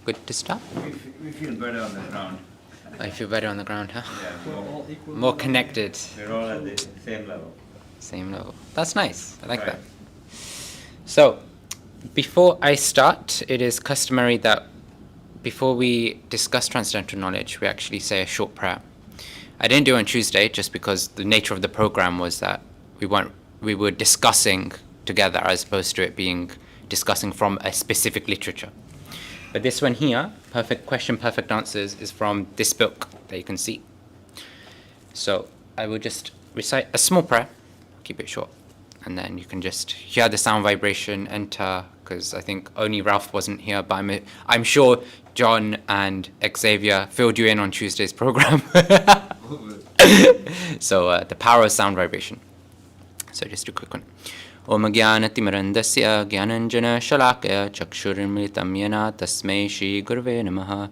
Good to start? We feel better on the ground. I feel better on the ground, huh? Yeah, We're all equal. More connected. we're all at the same level. Same level. That's nice. I like Right. that. So, before I start, it is customary that before we discuss transcendental knowledge, we actually say a short prayer. I didn't do it on Tuesday just because the nature of the program was that we were discussing together as opposed to it being discussing from a specific literature. But this one here, Perfect Question, Perfect Answers, is from this book that you can see. So I will just recite a small prayer, keep it short, and then you can just hear the sound vibration enter, because I think only Ralph wasn't here, but I'm sure John and Xavier filled you in on Tuesday's program. So the power of sound vibration. So just a quick one. Om Jnanatimirandasya Jnananjana Shalakaya Chakshurmilitam Yena Tasmai Shri Gurave Namaha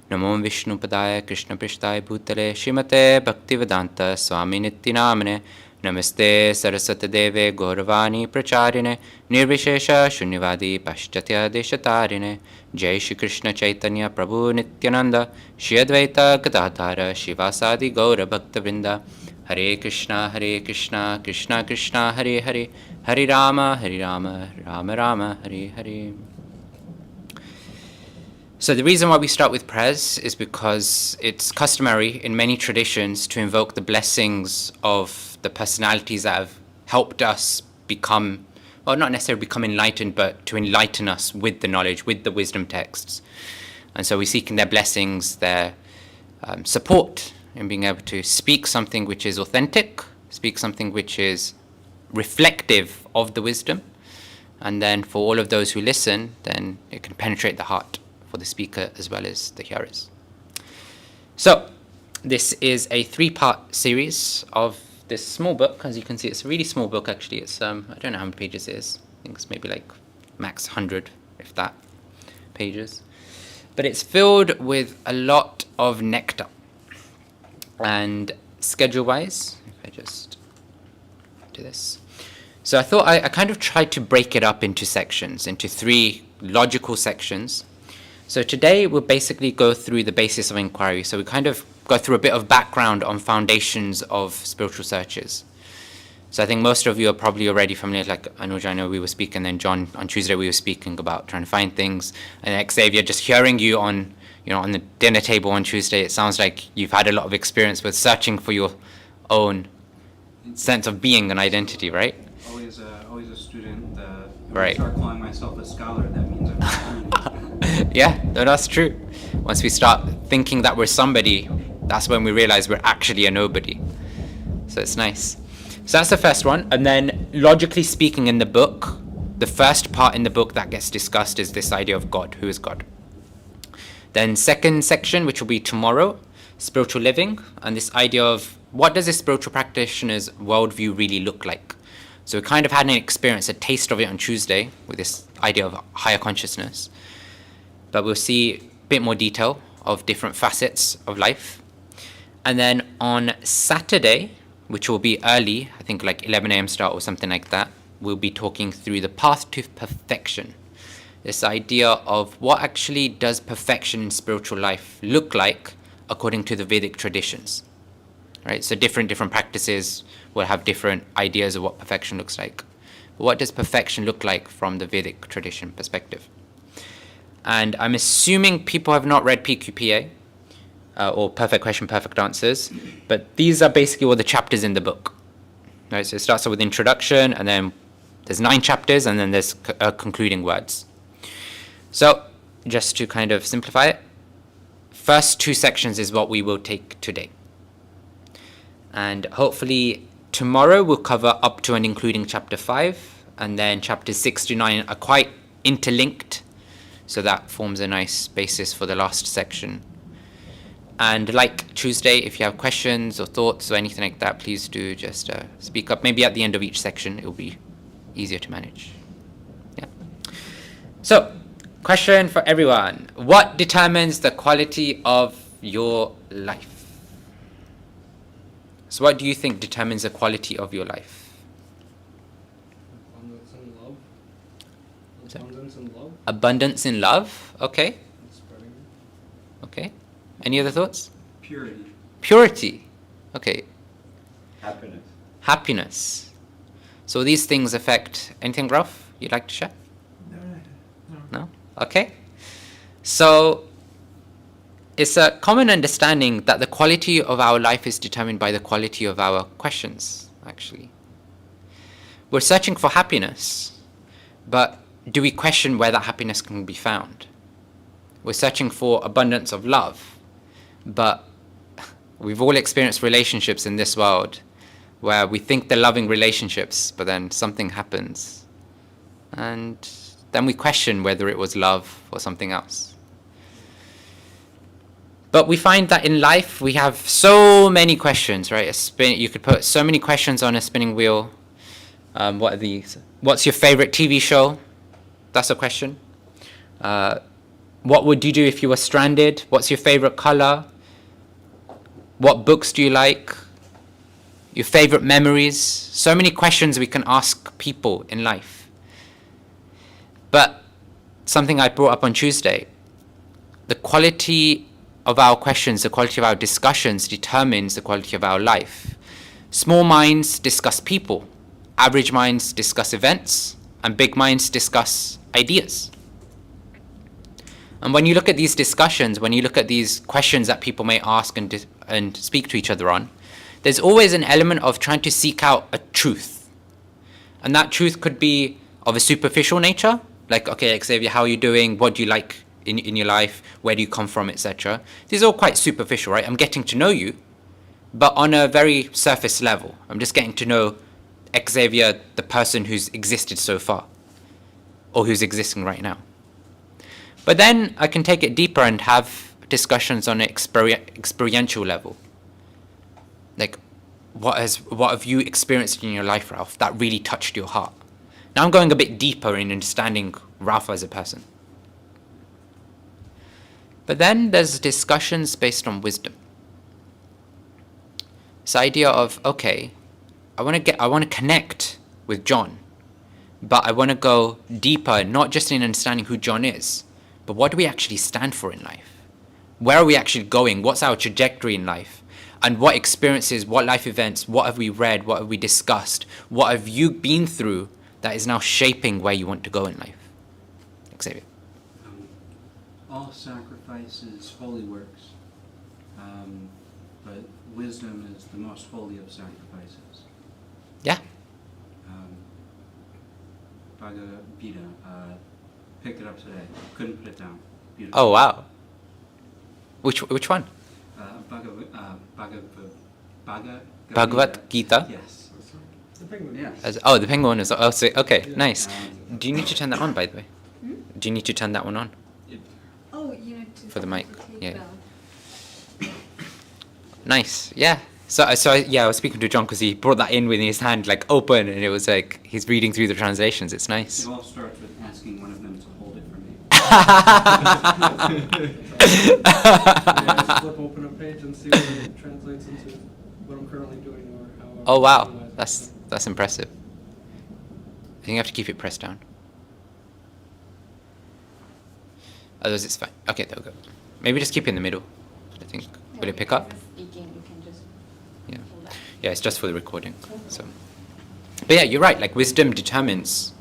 Namo Vishnu Padaya Krishna Prishtaya Bhutale Shrimate Bhaktivedanta Swami Nityanamane Namaste Saraswati Deve Gauravani Pracharine Nirvishesha Shunyavadi Paschatya Deshatarine Jai Shri Krishna Chaitanya Prabhu Nityananda Shri Advaita Gadadhara Shivasadi Gaura Bhaktavrinda Hare Krishna, Krishna Krishna, Hare Hare, Hare Rama, Rama Rama, Hare Hare. So the reason why we start with prayers is because it's customary in many traditions to invoke the blessings of the personalities that have helped us become, well, not necessarily become enlightened, but to enlighten us with the knowledge, with the wisdom texts. And so we seek in their blessings, their support, in being able to speak something which is authentic, speak something which is reflective of the wisdom, and then for all of those who listen, then it can penetrate the heart for the speaker as well as the hearers. So, this is a 3-part series of this small book. As you can see, it's a really small book actually. It's I don't know how many pages it is. I think it's maybe like max 100, if that, pages. But it's filled with a lot of nectar. And schedule-wise, if I just do this. So I thought I kind of tried to break it up into sections, into 3 logical sections. So today we'll basically go through the basis of inquiry. So we kind of go through a bit of background on foundations of spiritual searches. So I think most of you are probably already familiar, like Anuj, I know we were speaking, then John, on Tuesday we were speaking about trying to find things, and Xavier, just hearing you on the dinner table on Tuesday, it sounds like you've had a lot of experience with searching for your own sense of being and identity, right? Always a student. When Right. I start calling myself a scholar, that means I'm learning. Yeah, no, that's true. Once we start thinking that we're somebody, that's when we realize we're actually a nobody. So it's nice. So that's the first one. And then, logically speaking, in the book, the first part in the book that gets discussed is this idea of God. Who is God? Then second section, which will be tomorrow, spiritual living, and this idea of what does a spiritual practitioner's worldview really look like? So we kind of had an experience, a taste of it on Tuesday with this idea of higher consciousness. But we'll see a bit more detail of different facets of life. And then on Saturday, which will be early, I think like 11 a.m. start or something like that, we'll be talking through the path to perfection. This idea of what actually does perfection in spiritual life look like according to the Vedic traditions, right? So different practices will have different ideas of what perfection looks like. But what does perfection look like from the Vedic tradition perspective? And I'm assuming people have not read PQPA, or Perfect Question, Perfect Answers, but these are basically all the chapters in the book, right? So it starts with introduction, and then there's 9 chapters, and then there's concluding words. So, just to kind of simplify it, first 2 sections is what we will take today. And hopefully tomorrow we'll cover up to and including chapter 5, and then chapters 6 to 9 are quite interlinked, so that forms a nice basis for the last section. And like Tuesday, if you have questions or thoughts or anything like that, please do just speak up. Maybe at the end of each section, it will be easier to manage. Yeah. So, question for everyone. What determines the quality of your life? So what do you think determines the quality of your life? Abundance and love. So- Abundance and love. Abundance in love. Okay. Okay. Any other thoughts? Purity. Purity. Okay. Happiness. Happiness. So these things affect anything, Ralph, you'd like to share? No? Okay. So it's a common understanding that the quality of our life is determined by the quality of our questions, actually. We're searching for happiness, but do we question where that happiness can be found? We're searching for abundance of love, but we've all experienced relationships in this world where we think they're loving relationships, but then something happens. And then we question whether it was love or something else. But we find that in life we have so many questions, right? You could put so many questions on a spinning wheel. What are these? What's your favorite TV show? That's a question. What would you do if you were stranded? What's your favorite color? What books do you like? Your favorite memories? So many questions we can ask people in life. But something I brought up on Tuesday, the quality of our questions, the quality of our discussions determines the quality of our life. Small minds discuss people. Average minds discuss events. And big minds discuss ideas. And when you look at these discussions, when you look at these questions that people may ask and speak to each other on, there's always an element of trying to seek out a truth. And that truth could be of a superficial nature, like, okay, Xavier, how are you doing? What do you like in your life? Where do you come from, etc. These are all quite superficial, right? I'm getting to know you, but on a very surface level. I'm just getting to know Xavier, the person who's existed so far, or who's existing right now. But then I can take it deeper and have discussions on an experiential level. Like, what have you experienced in your life, Ralph, that really touched your heart? Now I'm going a bit deeper in understanding Ralph as a person. But then there's discussions based on wisdom. This idea of, okay, I want to connect with John, but I want to go deeper, not just in understanding who John is, but what do we actually stand for in life? Where are we actually going? What's our trajectory in life? And what experiences, what life events, what have we read, what have we discussed, what have you been through that is now shaping where you want to go in life? Xavier. All sacrifice is holy works, but wisdom is the most holy of sacrifices. Yeah. Bhagavad Gita, picked it up today. Couldn't put it down. Beautiful. Oh, wow. Which one? Bhagavad Gita? Yes. The penguin. Yes. Oh, the penguin is. Oh, so, okay, Yeah. nice. Do you need to turn that on, by the way? Do you need to turn that one on? Oh, you know, to For the mic, take yeah. the- Nice, yeah. So I was speaking to John because he brought that in with his hand like open, and it was like he's reading through the translations. It's nice. It all starts with asking one of them to hold it for me. Yeah, just flip open a page and see what it translates into what I'm currently doing or how. Oh wow, otherwise- that's impressive. I think you have to keep it pressed down. Otherwise it's fine. Okay, there we go. Maybe just keep it in the middle. I think. Will it pick up? Speaking, you can just Yeah. hold that. Yeah, it's just for the recording. So, but yeah, you're right. Like wisdom determines.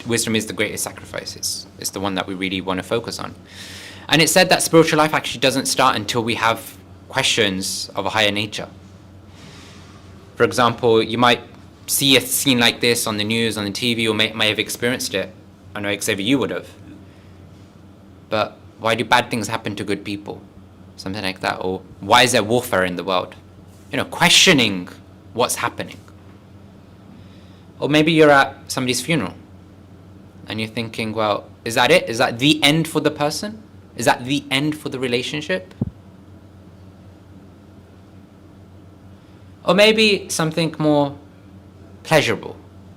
Wisdom is the greatest sacrifice. It's the one that we really want to focus on. And it's said that spiritual life actually doesn't start until we have questions of a higher nature. For example, you might see a scene like this on the news, on the TV, or may have experienced it. I know Xavier, you would have. But why do bad things happen to good people? Something like that. Or why is there warfare in the world? Questioning what's happening. Or maybe you're at somebody's funeral and you're thinking, well, is that it? Is that the end for the person? Is that the end for the relationship? Or maybe something more pleasurable.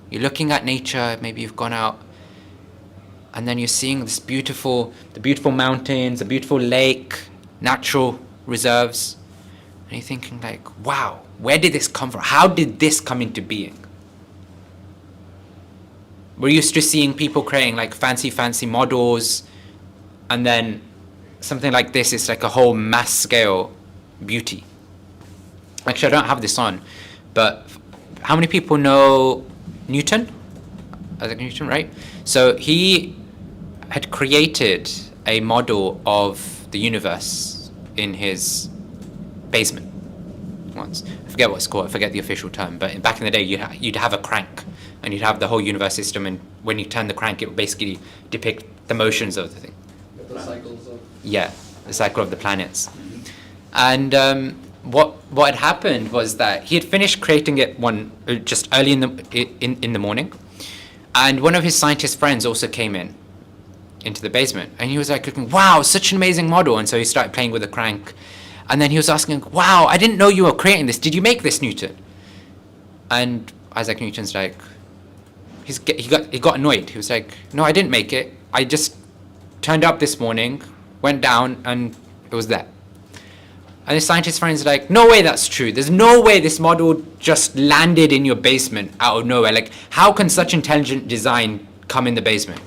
You're looking at nature, maybe you've gone out and then you're seeing the beautiful mountains, the beautiful lake, natural reserves. And you're thinking like, wow, where did this come from? How did this come into being? we're used to seeing people creating like fancy models, and then something like this is like a whole mass scale beauty. Actually, I don't have this on, but how many people know Newton? Isaac Newton, right? So he had created a model of the universe in his basement once. I forget what it's called, I forget the official term, but back in the day you'd have a crank and you'd have the whole universe system, and when you turn the crank it would basically depict the motions of the thing. The cycles of. Yeah, the cycle of the planets. And what had happened was that he had finished creating it just early in the morning, and one of his scientist friends also came into the basement, and he was like looking, wow, such an amazing model. And so he started playing with the crank, and then he was asking, wow, I didn't know you were creating this. Did you make this, Newton? And Isaac Newton's like, he got annoyed. He was like, no, I didn't make it. I just turned up this morning, went down, and it was there. And the scientist friend's like, no way that's true. There's no way this model just landed in your basement out of nowhere. Like, how can such intelligent design come in the basement?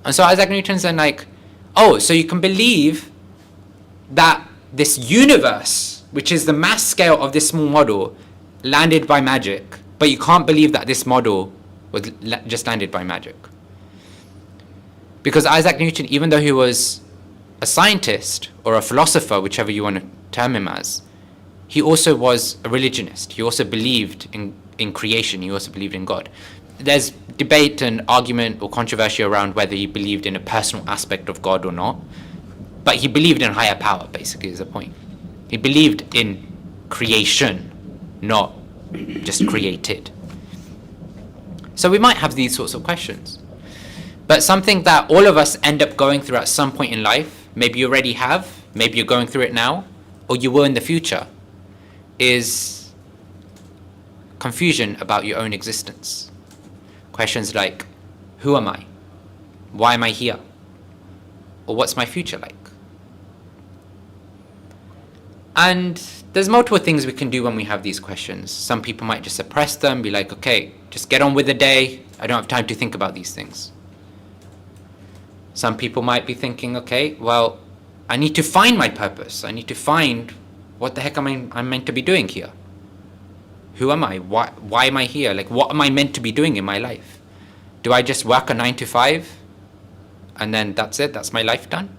And so Isaac Newton's then like, oh, so you can believe that this universe, which is the mass scale of this small model, landed by magic, but you can't believe that this model was just landed by magic. Because Isaac Newton, even though he was a scientist or a philosopher, whichever you want to term him as, he also was a religionist. He also believed in creation. He also believed in God. There's debate and argument or controversy around whether he believed in a personal aspect of God or not, but he believed in higher power, basically, is the point. He believed in creation, not just created. So we might have these sorts of questions. But something that all of us end up going through at some point in life, maybe you already have, maybe you're going through it now, or you will in the future, is confusion about your own existence. Questions like, who am I? Why am I here? Or what's my future like? And there's multiple things we can do when we have these questions. Some people might just suppress them, be like, okay, just get on with the day. I don't have time to think about these things. Some people might be thinking, okay, well, I need to find my purpose. I need to find what the heck I'm meant to be doing here. Who am I? Why am I here? Like, what am I meant to be doing in my life? Do I just work a 9 to 5 and then that's it? That's my life done?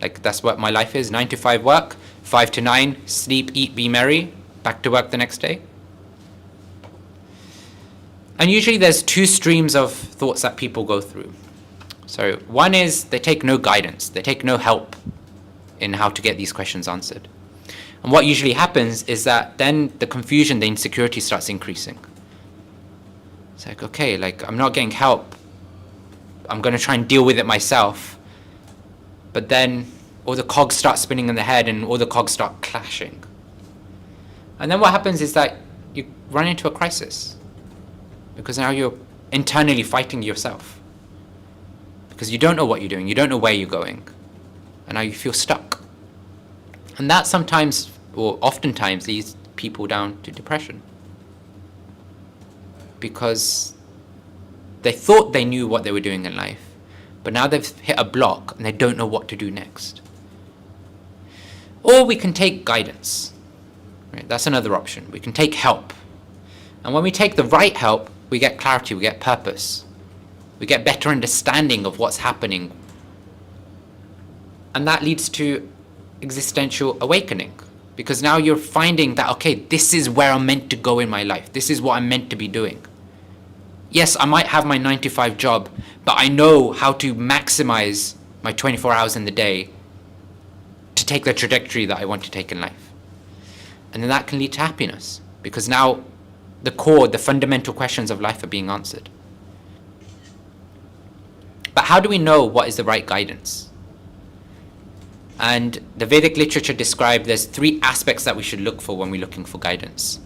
Like, that's what my life is, 9 to 5 work, 5 to 9, sleep, eat, be merry, back to work the next day. And usually there's two streams of thoughts that people go through. So one is they take no guidance, they take no help in how to get these questions answered. And what usually happens is that then the confusion, the insecurity starts increasing. It's like, okay, like I'm not getting help. I'm going to try and deal with it myself. But then all the cogs start spinning in the head and all the cogs start clashing. And then what happens is that you run into a crisis. Because now you're internally fighting yourself. Because you don't know what you're doing, you don't know where you're going. And now you feel stuck. And that sometimes, or oftentimes, leads people down to depression. Because they thought they knew what they were doing in life, but now they've hit a block and they don't know what to do next. Or we can take guidance. Right? That's another option. We can take help. And when we take the right help, we get clarity, we get purpose. We get better understanding of what's happening. And that leads to existential awakening. Because now you're finding that, okay, this is where I'm meant to go in my life. This is what I'm meant to be doing. Yes, I might have my 9 to 5 job, but I know how to maximize my 24 hours in the day to take the trajectory that I want to take in life. And then that can lead to happiness, because now the core, the fundamental questions of life are being answered. But how do we know what is the right guidance? And the Vedic literature described there's 3 aspects that we should look for when we're looking for guidance.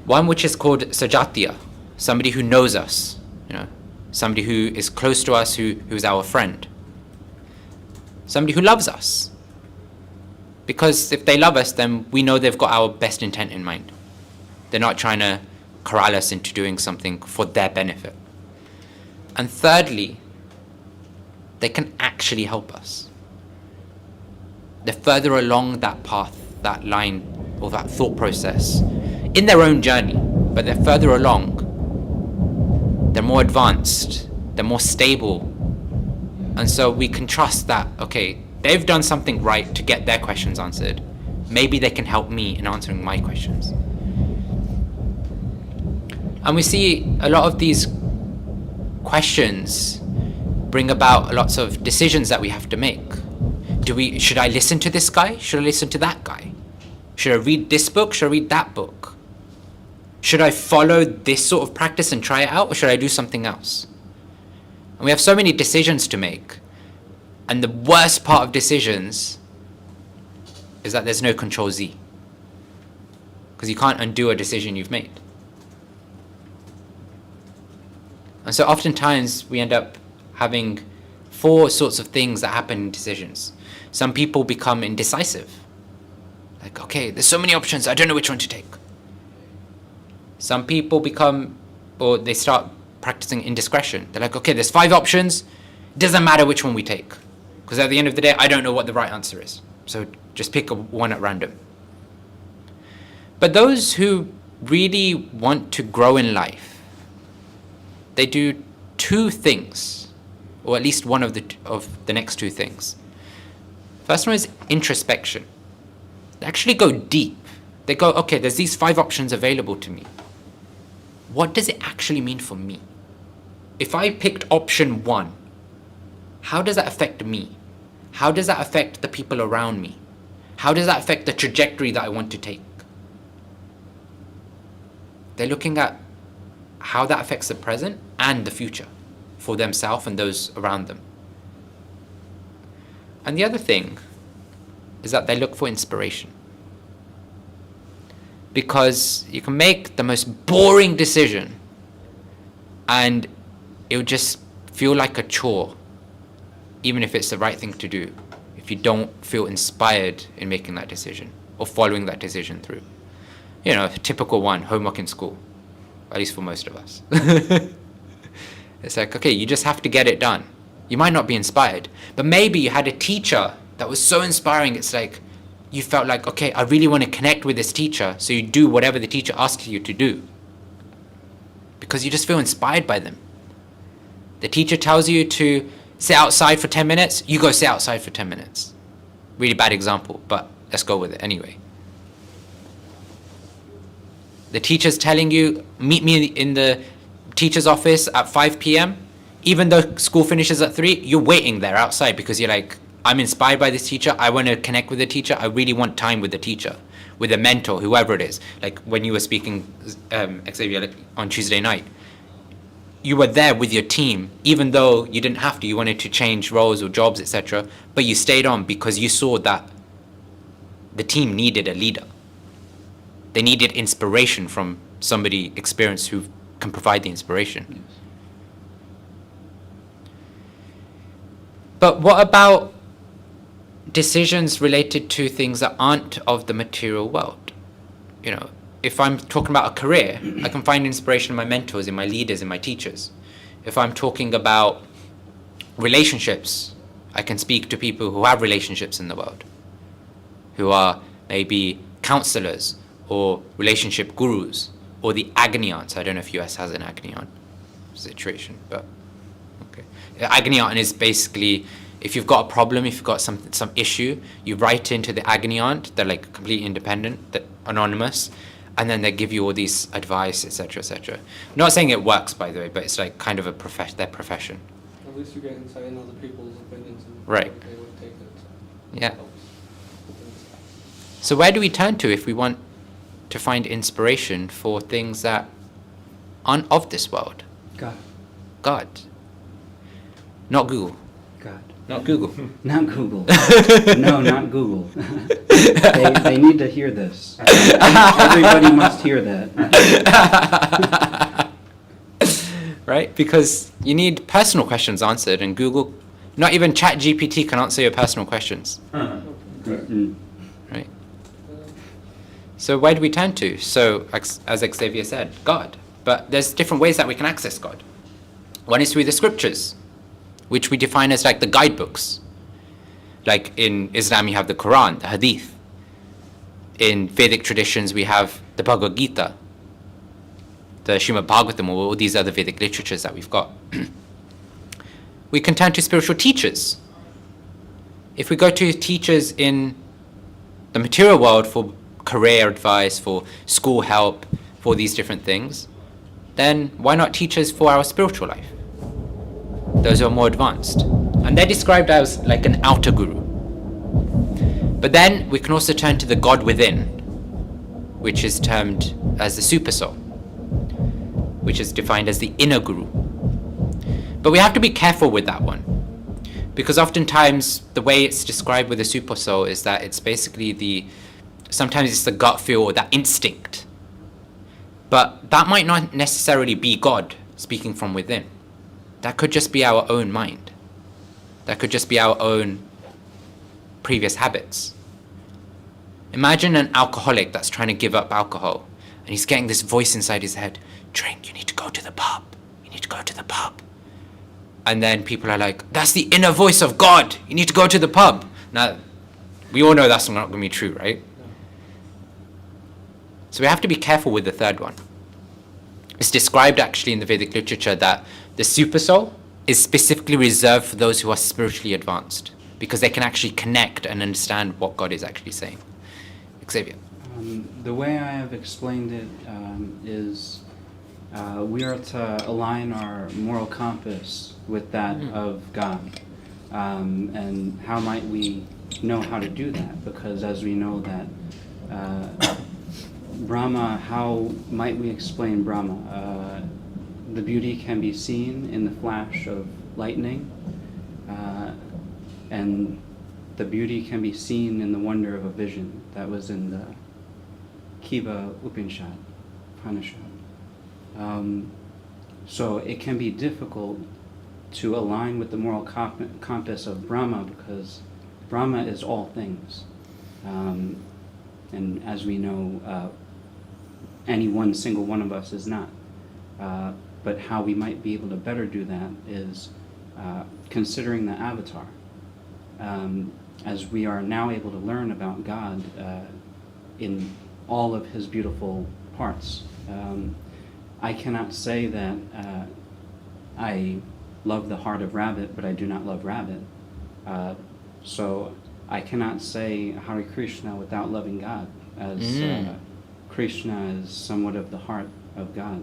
One which is called Sajatiya, somebody who knows us, somebody who is close to us, who's our friend. Somebody who loves us. Because if they love us, then we know they've got our best intent in mind. They're not trying to corral us into doing something for their benefit. And thirdly, they can actually help us. They're further along that path, that line, or that thought process in their own journey, but they're further along. They're more advanced, they're more stable. And so we can trust that, okay, they've done something right to get their questions answered. Maybe they can help me in answering my questions. And we see a lot of these questions bring about lots of decisions that we have to make. Should I listen to this guy? Should I listen to that guy? Should I read this book? Should I read that book? Should I follow this sort of practice and try it out, or should I do something else? And we have so many decisions to make. And the worst part of decisions is that there's no control Z. Because you can't undo a decision you've made. And so oftentimes we end up having 4 sorts of things that happen in decisions. Some people become indecisive. Like, okay, there's so many options, I don't know which one to take. Some people they start practicing indiscretion. They're like, okay, there's 5 options, it doesn't matter which one we take. Because at the end of the day, I don't know what the right answer is. So just pick one at random. But those who really want to grow in life, they do 2 things, or at least one of the next 2 things. First one is introspection. They actually go deep. They go, okay, there's these 5 options available to me. What does it actually mean for me? If I picked option 1, how does that affect me? How does that affect the people around me? How does that affect the trajectory that I want to take? They're looking at how that affects the present and the future for themselves and those around them. And the other thing is that they look for inspiration. Because you can make the most boring decision and it will just feel like a chore, even if it's the right thing to do, if you don't feel inspired in making that decision or following that decision through. You know, typical one, homework in school, at least for most of us. It's like, okay, you just have to get it done. You might not be inspired, but maybe you had a teacher that was so inspiring, it's like, you felt like, okay, I really want to connect with this teacher, so you do whatever the teacher asks you to do. Because you just feel inspired by them. The teacher tells you to sit outside for 10 minutes, you go sit outside for 10 minutes. Really bad example, but let's go with it anyway. The teacher's telling you, meet me in the teacher's office at 5 p.m. Even though school finishes at 3, you're waiting there outside because you're like, I'm inspired by this teacher, I want to connect with the teacher, I really want time with the teacher, with a mentor, whoever it is. Like when you were speaking, Xavier, on Tuesday night, you were there with your team, even though you didn't have to, you wanted to change roles or jobs, etc. But you stayed on because you saw that the team needed a leader. They needed inspiration from somebody experienced who can provide the inspiration. Yes. But what about decisions related to things that aren't of the material world? You know, if I'm talking about a career, I can find inspiration in my mentors, in my leaders, in my teachers. If I'm talking about relationships, I can speak to people who have relationships in the world, who are maybe counselors or relationship gurus, or the agony aunts. I don't know if US has an agony aunt situation, but okay. Agony aunt is basically, if you've got a problem, if you've got some issue, you write into the agony aunt. They're like completely independent, they're anonymous, and then they give you all these advice, etc., etc. I'm not saying it works, by the way, but it's like kind of their profession. At least you get insight in other people's opinions and Right. how they would take it. Yeah. So where do we turn to if we want to find inspiration for things that aren't of this world? God. God. Not Google. God. Not Google. Not Google. No, not Google. They need to hear this. Everybody must hear that. Right? Because you need personal questions answered, and Google, not even ChatGPT can answer your personal questions. Mm. Right? So where do we turn to? So, as Xavier said, God. But there's different ways that we can access God. One is through the scriptures, which we define as like the guidebooks. Like in Islam, you have the Quran, the Hadith. In Vedic traditions, we have the Bhagavad Gita, the Srimad Bhagavatam, or all these other Vedic literatures that we've got. We can turn to spiritual teachers. If we go to teachers in the material world for career advice, for school help, for these different things, then why not teachers for our spiritual life? Those who are more advanced. And they're described as like an outer guru. But then we can also turn to the God within, which is termed as the super soul, which is defined as the inner guru. But we have to be careful with that one, because oftentimes the way it's described with the super soul is that it's basically sometimes it's the gut feel or that instinct. But that might not necessarily be God speaking from within. That could just be our own mind. That could just be our own previous habits. Imagine an alcoholic that's trying to give up alcohol, and he's getting this voice inside his head, drink, you need to go to the pub, you need to go to the pub. And then people are like, that's the inner voice of God, you need to go to the pub. Now, we all know that's not going to be true, right? So we have to be careful with the third one. It's described actually in the Vedic literature that the super soul is specifically reserved for those who are spiritually advanced, because they can actually connect and understand what God is actually saying. Xavier. The way I have explained it is we are to align our moral compass with that of God. And how might we know how to do that? Because as we know that Brahma, how might we explain Brahma? The beauty can be seen in the flash of lightning, and the beauty can be seen in the wonder of a vision. That was in the Kiva Upanishad. So it can be difficult to align with the moral compass of Brahma, because Brahma is all things. And as we know, any one single one of us is not. But how we might be able to better do that is considering the avatar. As we are now able to learn about God in all of his beautiful parts. I cannot say that I love the heart of rabbit, but I do not love rabbit. So I cannot say Hare Krishna without loving God, as Krishna is somewhat of the heart of God.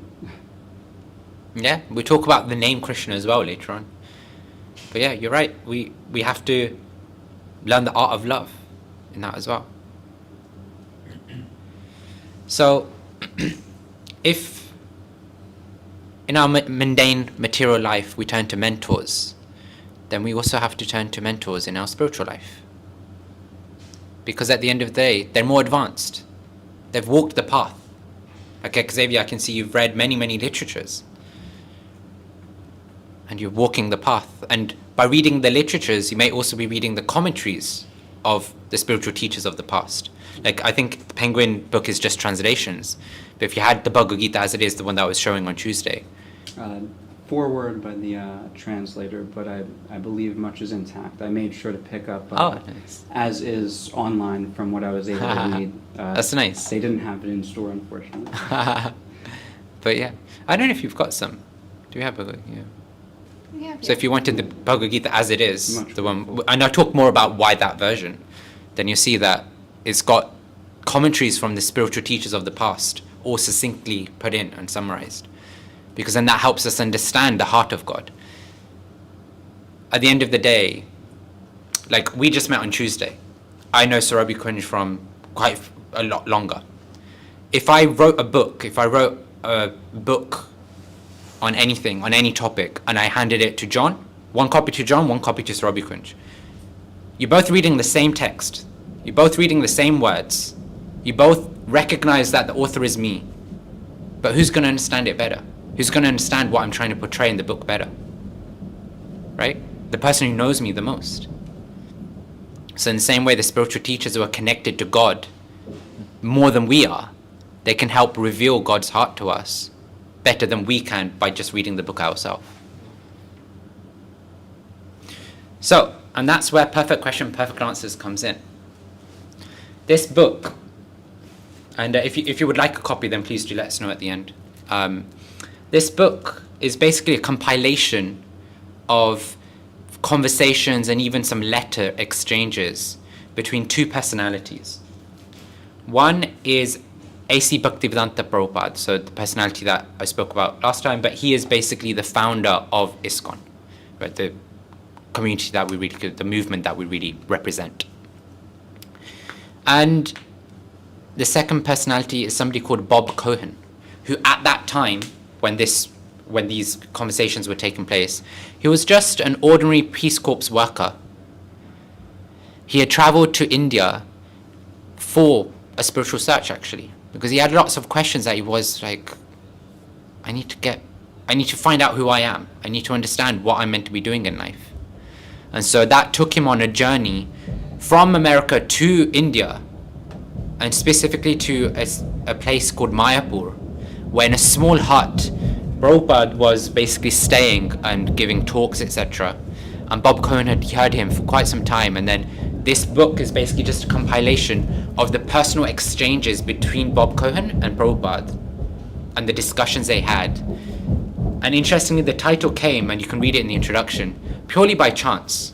Yeah, we talk about the name Krishna as well later on. But yeah, you're right. We have to learn the art of love in that as well. So, if in our mundane material life we turn to mentors, then we also have to turn to mentors in our spiritual life. Because at the end of the day, they're more advanced. They've walked the path. Like Xavier, I can see you've read many, many literatures. And you're walking the path. And by reading the literatures, you may also be reading the commentaries of the spiritual teachers of the past. Like, I think the Penguin book is just translations. But if you had the Bhagavad Gita as it is, the one that I was showing on Tuesday. Forward by the translator, but I believe much is intact. I made sure to pick up Nice. as is online from what I was able to read. That's nice. They didn't have it in store, unfortunately. But yeah, I don't know if you've got some. Do you have a yeah? Yeah, So if you wanted the Bhagavad Gita as it is, Much the one, and I talk more about why that version, then you see that it's got commentaries from the spiritual teachers of the past, all succinctly put in and summarized. Because then that helps us understand the heart of God. At the end of the day, like we just met on Tuesday. I know Sarabi Kunj from quite a lot longer. If I wrote a book on anything, on any topic, and I handed it to John, one copy to John, one copy to Sarabi Kunj, you're both reading the same text. You're both reading the same words. You both recognize that the author is me. But who's going to understand it better? Who's going to understand what I'm trying to portray in the book better? Right? The person who knows me the most. So in the same way, the spiritual teachers who are connected to God more than we are, they can help reveal God's heart to us better than we can by just reading the book ourselves. So, and that's where perfect question, perfect answers comes in. This book, and if you would like a copy, then please do let us know at the end. This book is basically a compilation of conversations and even some letter exchanges between two personalities. One is A.C. Bhaktivedanta Prabhupada, so the personality that I spoke about last time, but he is basically the founder of ISKCON, right? The community that we really, the movement that we really represent. And the second personality is somebody called Bob Cohen, who at that time, when these conversations were taking place, he was just an ordinary Peace Corps worker. He had traveled to India for a spiritual search, actually, because he had lots of questions that he was like, I need to find out who I am. I need to understand what I'm meant to be doing in life. And so that took him on a journey from America to India, and specifically to a place called Mayapur, where in a small hut, Prabhupada was basically staying and giving talks, etc. And Bob Cohen had heard him for quite some time, and then this book is basically just a compilation of the personal exchanges between Bob Cohen and Prabhupada and the discussions they had. And interestingly, the title came, and you can read it in the introduction, purely by chance.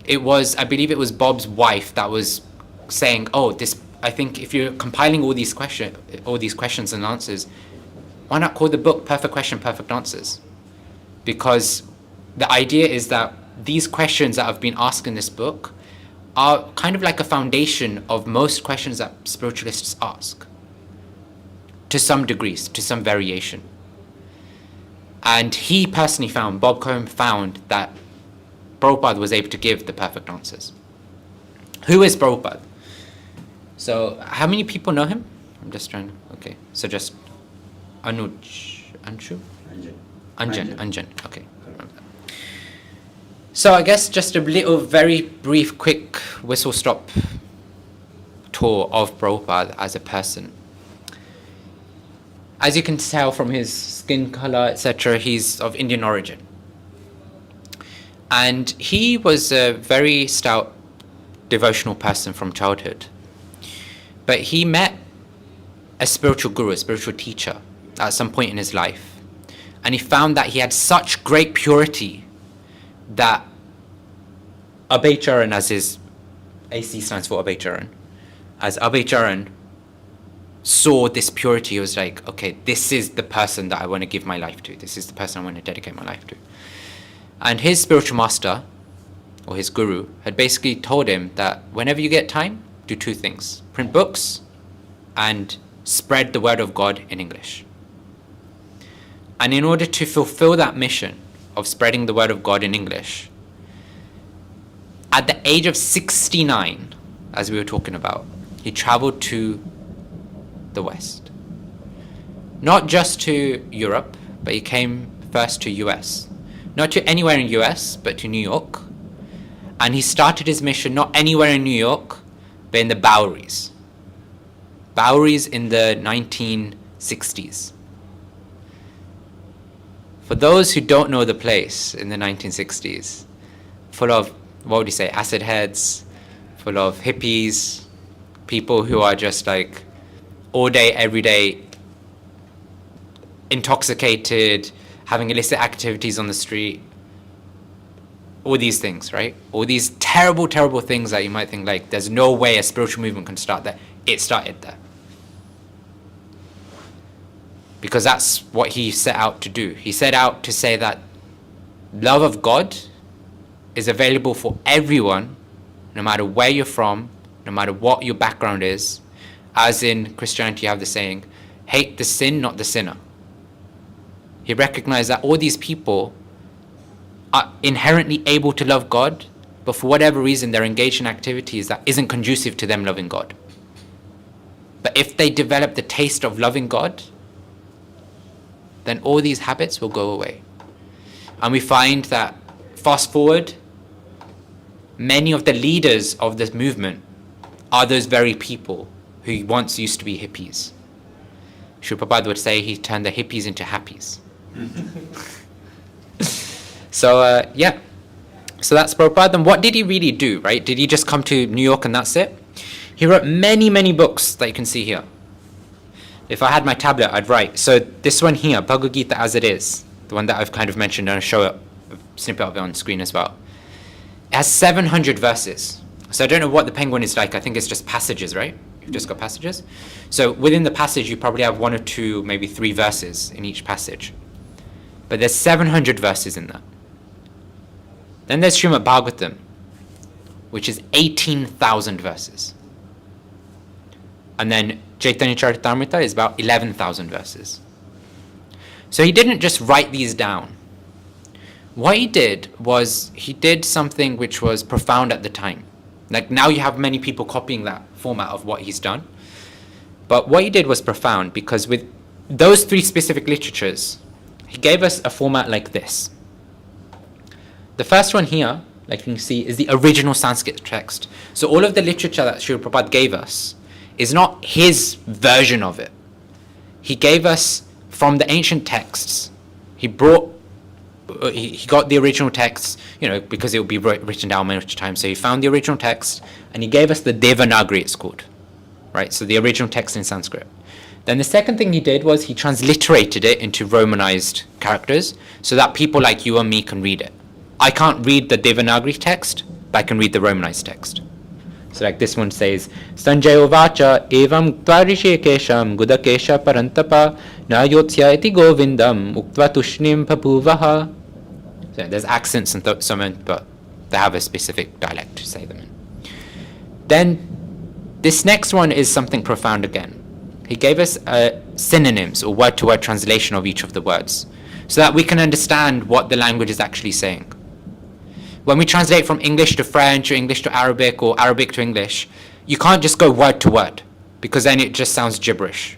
I believe it was Bob's wife that was saying, I think if you're compiling all these questions and answers, why not call the book Perfect Question, Perfect Answers? Because the idea is that these questions that have been asked in this book are kind of like a foundation of most questions that spiritualists ask, to some degrees, to some variation. And he personally Bob Cohen found that Prabhupada was able to give the perfect answers. Who is Prabhupada? So, how many people know him? I'm just trying to, okay. So just Anjan, okay. So I guess just a little, very brief, quick whistle-stop tour of Prabhupada as a person. As you can tell from his skin color, etc., he's of Indian origin. And he was a very stout devotional person from childhood. But he met a spiritual guru, a spiritual teacher, at some point in his life. And he found that he had such great purity that Abhay Charan, as his AC stands for Abhay Charan, as Abhay Charan saw this purity, he was like, okay, this is the person that I want to give my life to. This is the person I want to dedicate my life to. And his spiritual master, or his guru, had basically told him that whenever you get time, do two things: print books and spread the word of God in English. And in order to fulfill that mission of spreading the word of God in English, at the age of 69, as we were talking about, he traveled to the West. Not just to Europe, but he came first to US. Not to anywhere in US, but to New York. And he started his mission not anywhere in New York, but in the Boweries. Boweries in the 1960s. For those who don't know the place in the 1960s, full of, what would you say, acid heads, full of hippies, people who are just like all day, every day, intoxicated, having illicit activities on the street, all these things, right? All these terrible, terrible things that you might think like, there's no way a spiritual movement can start there. It started there. Because that's what he set out to do. He set out to say that love of God is available for everyone, no matter where you're from, no matter what your background is. As in Christianity, you have the saying, hate the sin, not the sinner. He recognized that all these people are inherently able to love God, but for whatever reason, they're engaged in activities that isn't conducive to them loving God. But if they develop the taste of loving God, then all these habits will go away. And we find that, fast forward, many of the leaders of this movement are those very people who once used to be hippies. Srila Prabhupada would say he turned the hippies into happies. So, yeah. So that's Prabhupada. And what did he really do, right? Did he just come to New York and that's it? He wrote many, many books that you can see here. If I had my tablet, I'd write. So this one here, Bhagavad Gita as it is, the one that I've kind of mentioned, and I'll show a snippet of it on screen as well. It has 700 verses. So I don't know what the penguin is like. I think it's just passages, right? You've just got passages. So within the passage, you probably have 1 or 2, maybe 3 verses in each passage. But there's 700 verses in that. Then there's Srimad Bhagavatam, which is 18,000 verses. And then Chaitanya Charitamrita is about 11,000 verses. So he didn't just write these down. What he did was he did something which was profound at the time. Like now you have many people copying that format of what he's done. But what he did was profound because with those 3 specific literatures, he gave us a format like this. The first one here, like you can see, is the original Sanskrit text. So all of the literature that Srila Prabhupada gave us is not his version of it. He gave us from the ancient texts. He got the original texts, because it would be written down many times. So he found the original text and he gave us the Devanagari, it's called, right? So the original text in Sanskrit. Then the second thing he did was he transliterated it into Romanized characters so that people like you and me can read it. I can't read the Devanagari text, but I can read the Romanized text. So like this one says, Sanjayo vacha evam tvarishi kesham gudakesha parantapa nayotsya iti govindam uktva tushnim papuvaha. So there's accents and so on, but they have a specific dialect to say them in. Then this next one is something profound again. He gave us synonyms or word-to-word translation of each of the words so that we can understand what the language is actually saying. When we translate from English to French or English to Arabic or Arabic to English, you can't just go word to word because then it just sounds gibberish.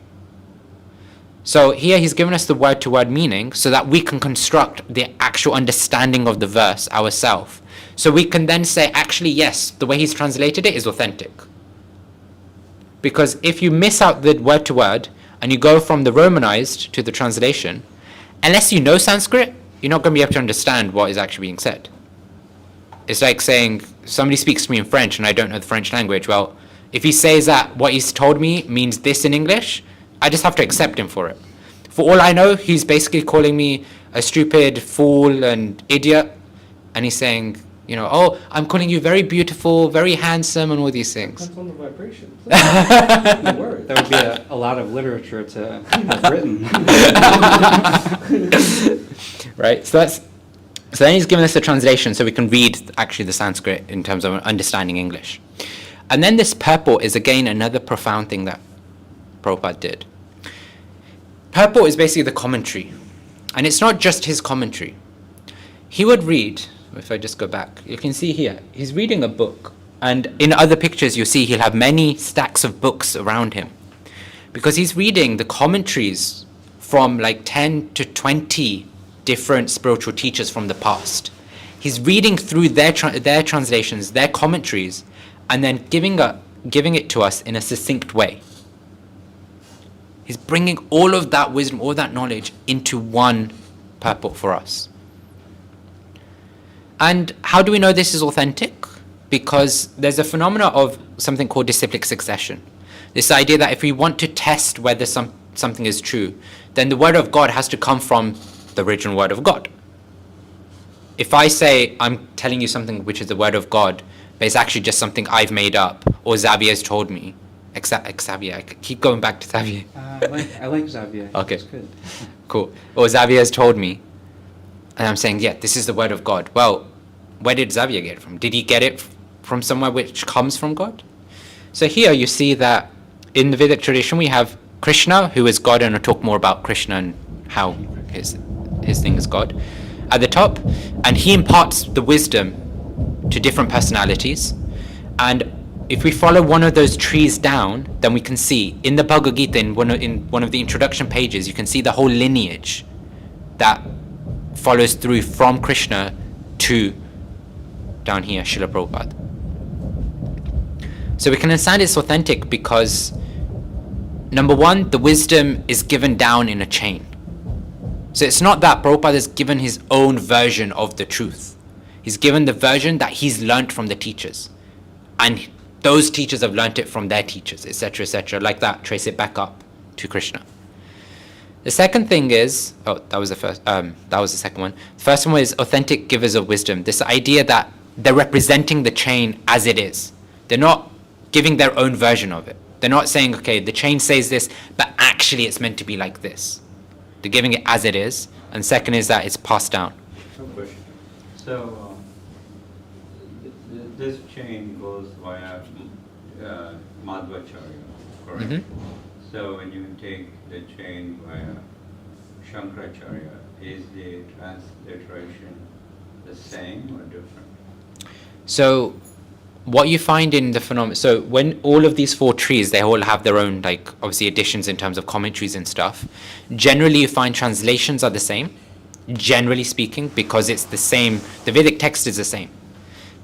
So here he's given us the word to word meaning so that we can construct the actual understanding of the verse ourselves. So we can then say, actually, yes, the way he's translated it is authentic. Because if you miss out the word to word and you go from the Romanized to the translation, unless you know Sanskrit, you're not going to be able to understand what is actually being said. It's like saying, somebody speaks to me in French and I don't know the French language. Well, if he says that what he's told me means this in English, I just have to accept him for it. For all I know, he's basically calling me a stupid fool and idiot. And he's saying, oh, I'm calling you very beautiful, very handsome, and all these things. Depends on the vibration. The word. There would be a lot of literature to have written. Right? So then he's given us a translation so we can read actually the Sanskrit in terms of understanding English. And then this purport is again another profound thing that Prabhupada did. Purport is basically the commentary. And it's not just his commentary. He would read, if I just go back, you can see here, he's reading a book. And in other pictures you'll see he'll have many stacks of books around him. Because he's reading the commentaries from like 10 to 20 different spiritual teachers from the past. He's reading through their translations, their commentaries, and then giving it to us in a succinct way. He's bringing all of that wisdom, all that knowledge into one purport for us. And how do we know this is authentic? Because there's a phenomena of something called disciplic succession. This idea that if we want to test whether something is true, then the word of God has to come from the original word of God. If I say I'm telling you something which is the word of God, but it's actually just something I've made up, or Xavier's told me, Xavier, I keep going back to Xavier. I like Xavier. Okay. It's good. Cool. Or Xavier's told me, and I'm saying, yeah, this is the word of God. Well, where did Xavier get it from? Did he get it from somewhere which comes from God? So here you see that in the Vedic tradition we have Krishna, who is God, and I'll talk more about Krishna and how his thing is God, at the top, and he imparts the wisdom to different personalities. And if we follow one of those trees down, then we can see in the Bhagavad Gita, in one of the introduction pages, you can see the whole lineage that follows through from Krishna to down here, Srila Prabhupada. So we can understand it's authentic because, number one, the wisdom is given down in a chain. So it's not that Prabhupada has given his own version of the truth. He's given the version that he's learnt from the teachers. And those teachers have learnt it from their teachers, etc., etc. Like that, trace it back up to Krishna. The second thing is, that was the second one. The first one is authentic givers of wisdom. This idea that they're representing the chain as it is. They're not giving their own version of it. They're not saying, okay, the chain says this, but actually it's meant to be like this. They're giving it as it is. And second is that it's passed down. No question. So, this chain goes via Madhvacharya, correct? Mhm. So when you take the chain via Shankaracharya, is the transliteration the same or different? So what you find in the phenomenon, so when all of these four trees, they all have their own, like, obviously additions in terms of commentaries and stuff. Generally, you find translations are the same, generally speaking, because it's the same, the Vedic text is the same.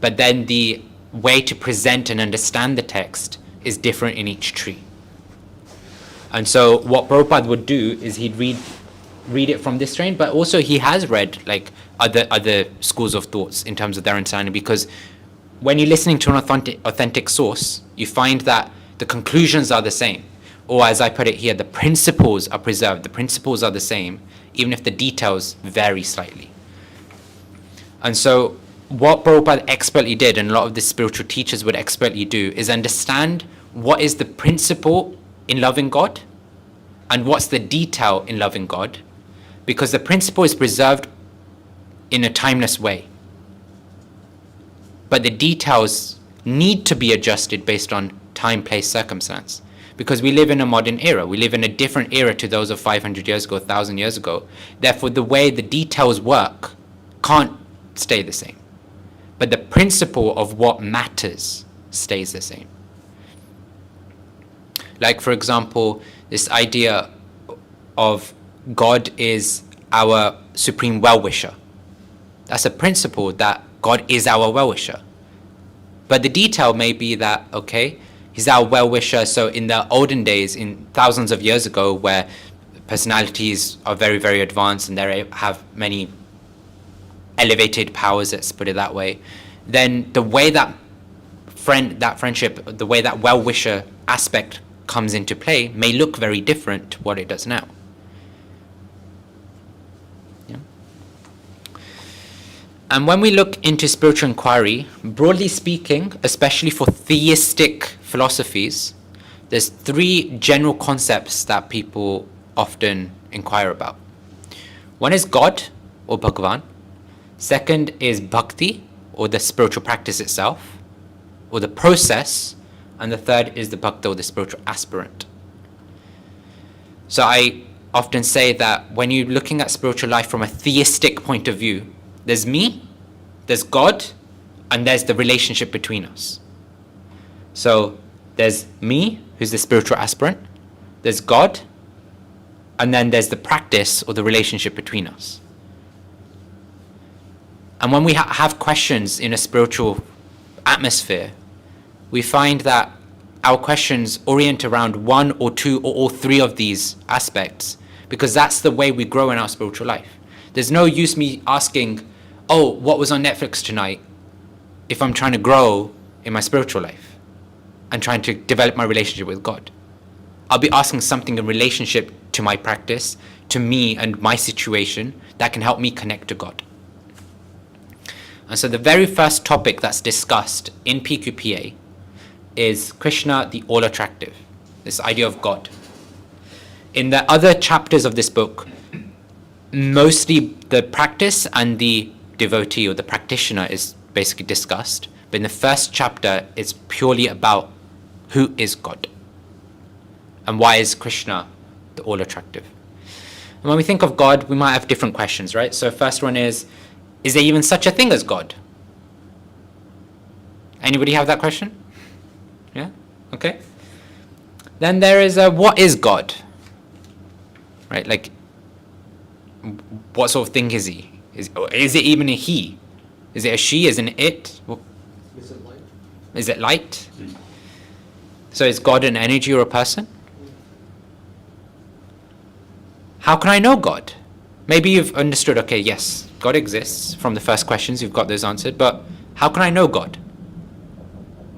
But then the way to present and understand the text is different in each tree. And so what Prabhupada would do is he'd read it from this strain, but also he has read like other schools of thoughts in terms of their understanding, because when you're listening to an authentic source, you find that the conclusions are the same. Or as I put it here, the principles are preserved, the principles are the same, even if the details vary slightly. And so what Prabhupada expertly did, and a lot of the spiritual teachers would expertly do, is understand what is the principle in loving God and what's the detail in loving God, because the principle is preserved in a timeless way. But the details need to be adjusted based on time, place, circumstance. Because we live in a modern era. We live in a different era to those of 500 years ago, 1,000 years ago. Therefore, the way the details work can't stay the same. But the principle of what matters stays the same. Like, for example, this idea of God is our supreme well-wisher. That's a principle, that God is our well-wisher. But the detail may be that, okay, he's our well-wisher, so in the olden days, in thousands of years ago, where personalities are very, very advanced and they have many elevated powers, let's put it that way, then the way that friendship, the way that well-wisher aspect comes into play may look very different to what it does now. Yeah. And when we look into spiritual inquiry, broadly speaking, especially for theistic philosophies, there's three general concepts that people often inquire about. One is God, or Bhagavan. Second is bhakti, or the spiritual practice itself, or the process. And the third is the bhakta, or the spiritual aspirant. So I often say that when you're looking at spiritual life from a theistic point of view, there's me, there's God, and there's the relationship between us. So there's me, who's the spiritual aspirant, there's God, and then there's the practice or the relationship between us. And when we have questions in a spiritual atmosphere, we find that our questions orient around one or two or all three of these aspects, because that's the way we grow in our spiritual life. There's no use me asking, oh, what was on Netflix tonight, if I'm trying to grow in my spiritual life and trying to develop my relationship with God. I'll be asking something in relationship to my practice, to me and my situation, that can help me connect to God. And so the very first topic that's discussed in PQPA is Krishna, the all-attractive, this idea of God. In the other chapters of this book, mostly the practice and the devotee or the practitioner is basically discussed. But in the first chapter, it's purely about who is God and why is Krishna the all-attractive. And when we think of God, we might have different questions, right? So first one is there even such a thing as God? Anybody have that question? Yeah? Okay. Then there is what is God? Right? Like, what sort of thing is he? Is it even a he? Is it a she? Is it an it? Is it light? Is it light? So is God an energy or a person? How can I know God? Maybe you've understood, okay, yes, God exists. From the first questions, you've got those answered. But how can I know God?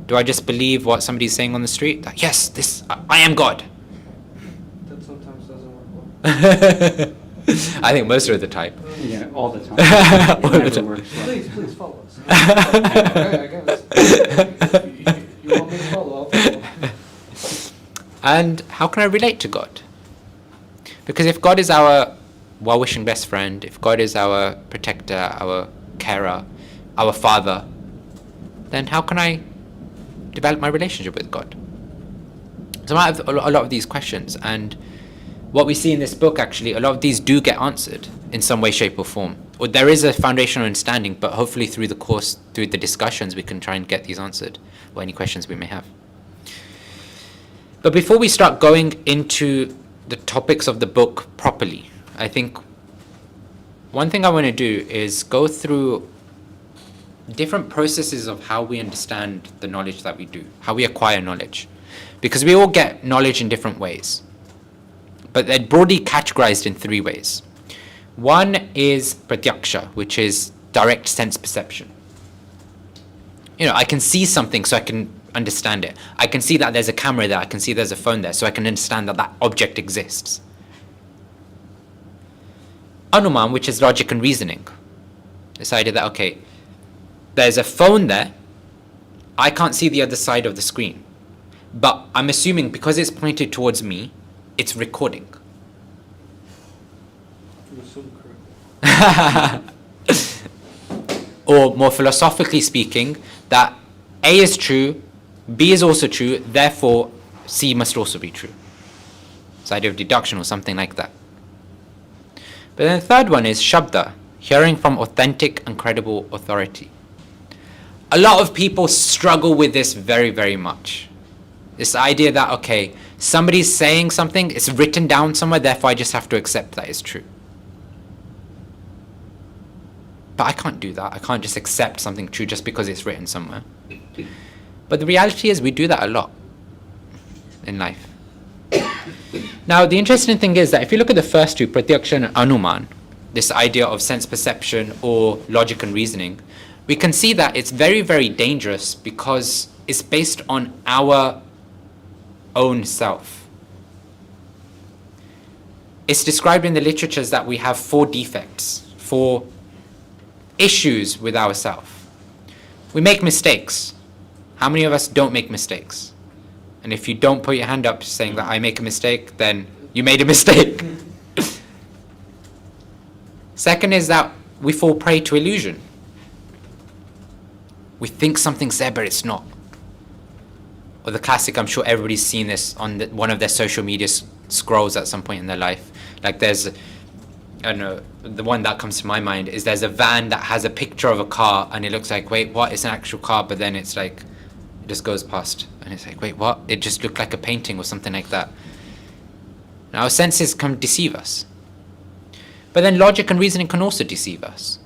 Do I just believe what somebody's saying on the street? Like, yes, I am God. That sometimes doesn't work well. I think most are the type. Yeah, all the time. All It the never time. works well. Please follow us. Okay, I guess. You want me to follow? I'll follow. And how can I relate to God? Because if God is our well-wishing best friend, if God is our protector, our carer, our father, then how can I develop my relationship with God? So I have a lot of these questions, and what we see in this book, actually, a lot of these do get answered in some way, shape, or form. Or there is a foundational understanding, but hopefully through the course, through the discussions, we can try and get these answered, or any questions we may have. But before we start going into the topics of the book properly, I think one thing I want to do is go through different processes of how we understand the knowledge that we do, how we acquire knowledge. Because we all get knowledge in different ways. But they're broadly categorized in 3 ways. One is pratyaksha, which is direct sense perception. I can see something so I can understand it. I can see that there's a camera there, I can see there's a phone there, so I can understand that that object exists. Anuman, which is logic and reasoning. This idea that, okay, there's a phone there, I can't see the other side of the screen. But I'm assuming because it's pointed towards me, it's recording. You assume correctly. Or more philosophically speaking, that A is true, B is also true, therefore C must also be true. It's the idea of deduction or something like that. But then the third one is shabda, hearing from authentic and credible authority. A lot of people struggle with this very, very much. This idea that, okay, somebody's saying something, it's written down somewhere, therefore I just have to accept that it's true. But I can't do that. I can't just accept something true just because it's written somewhere. But the reality is we do that a lot in life. Now, the interesting thing is that if you look at the first two, pratyaksha and anuman, this idea of sense perception or logic and reasoning, we can see that it's very, very dangerous because it's based on our own self. It's described in the literatures that we have 4 defects, 4 issues with ourselves. We make mistakes. How many of us don't make mistakes? And if you don't put your hand up saying that I make a mistake, then you made a mistake. Second is that we fall prey to illusion. We think something's there, but it's not. Or the classic, I'm sure everybody's seen this on one of their social media scrolls at some point in their life. Like there's, I don't know, the one that comes to my mind is there's a van that has a picture of a car and it looks like, wait, what? It's an actual car, but then it's like, it just goes past. And it's like, wait, what? It just looked like a painting or something like that. Now our senses can deceive us. But then logic and reasoning can also deceive us.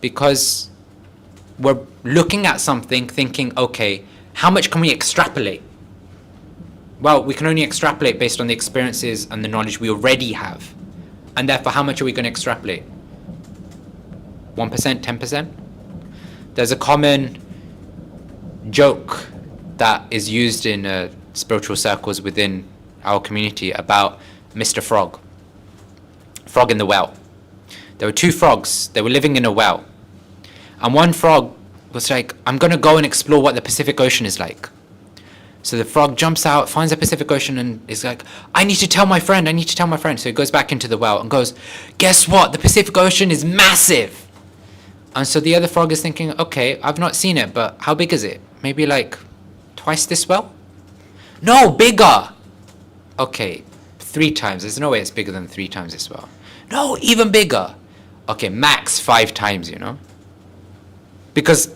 Because we're looking at something thinking, okay, how much can we extrapolate? Well, we can only extrapolate based on the experiences and the knowledge we already have. And therefore, how much are we going to extrapolate? 1%, 10%? There's a common joke that is used in spiritual circles within our community about Mr. Frog. Frog in the well. There were 2 frogs. They were living in a well. And one frog was like, I'm going to go and explore what the Pacific Ocean is like. So the frog jumps out, finds the Pacific Ocean, and is like, I need to tell my friend, I need to tell my friend. So he goes back into the well and goes, guess what? The Pacific Ocean is massive. And so the other frog is thinking, okay, I've not seen it, but how big is it? Maybe like twice this well? No, bigger. Okay, 3 times. There's no way it's bigger than 3 times this well. No, even bigger. Okay, max 5 times, Because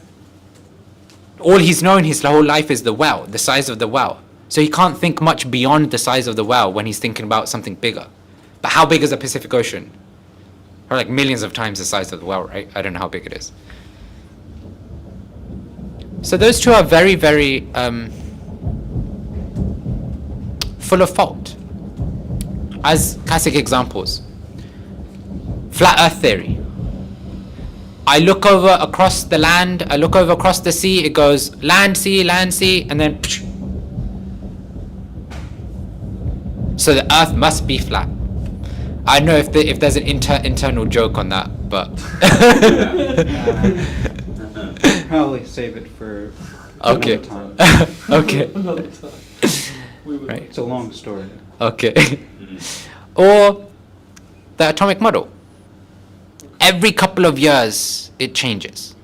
all he's known his whole life is the well, the size of the well. So he can't think much beyond the size of the well when he's thinking about something bigger. But how big is the Pacific Ocean? Or like millions of times the size of the well, right? I don't know how big it is. So those 2 are very, very full of fault. As classic examples. Flat Earth theory. I look over across the land, I look over across the sea, it goes land, sea, and then psh. So the Earth must be flat. I don't know if there's an internal joke on that, but Probably save it for okay. another time. Okay. Another time. We would Right. like It's a long story. Okay. Or the atomic model. Every couple of years it changes.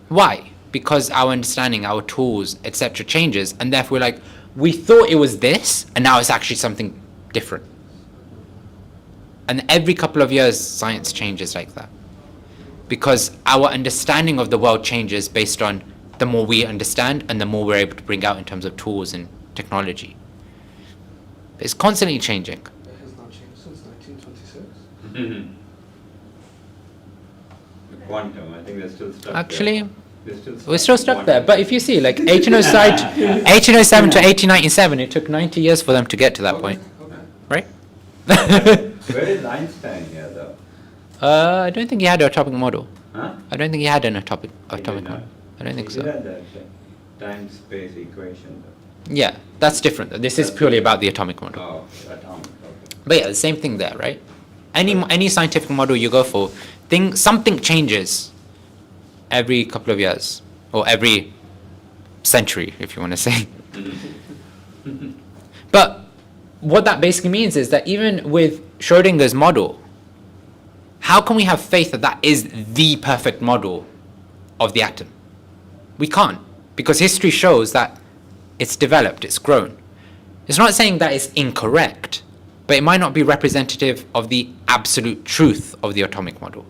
Why? Because our understanding, our tools, etc. changes, and therefore like we thought it was this, and now it's actually something different. And every couple of years science changes like that. Because our understanding of the world changes based on the more we understand and the more we're able to bring out in terms of tools and technology. It's constantly changing. It has not changed since 1926. The quantum, I think they're still stuck Actually, there. we're still stuck there. But if you see, like 1807 to 1897, it took 90 years for them to get to that point, Okay. right? Where is Einstein here, though? I don't think he had an atomic model. Huh? I don't think he had an atomic He did model. not. I don't think He so. had that time-space equation, though. Yeah, that's different. Though. This is purely about the atomic model. Oh, atomic, okay. But yeah, the same thing there, right? Any scientific model you go for, something changes every couple of years or every century, if you want to say. But what that basically means is that even with Schrodinger's model, how can we have faith that that is the perfect model of the atom? We can't, because history shows that it's developed, it's grown. It's not saying that it's incorrect, but it might not be representative of the absolute truth of the atomic model.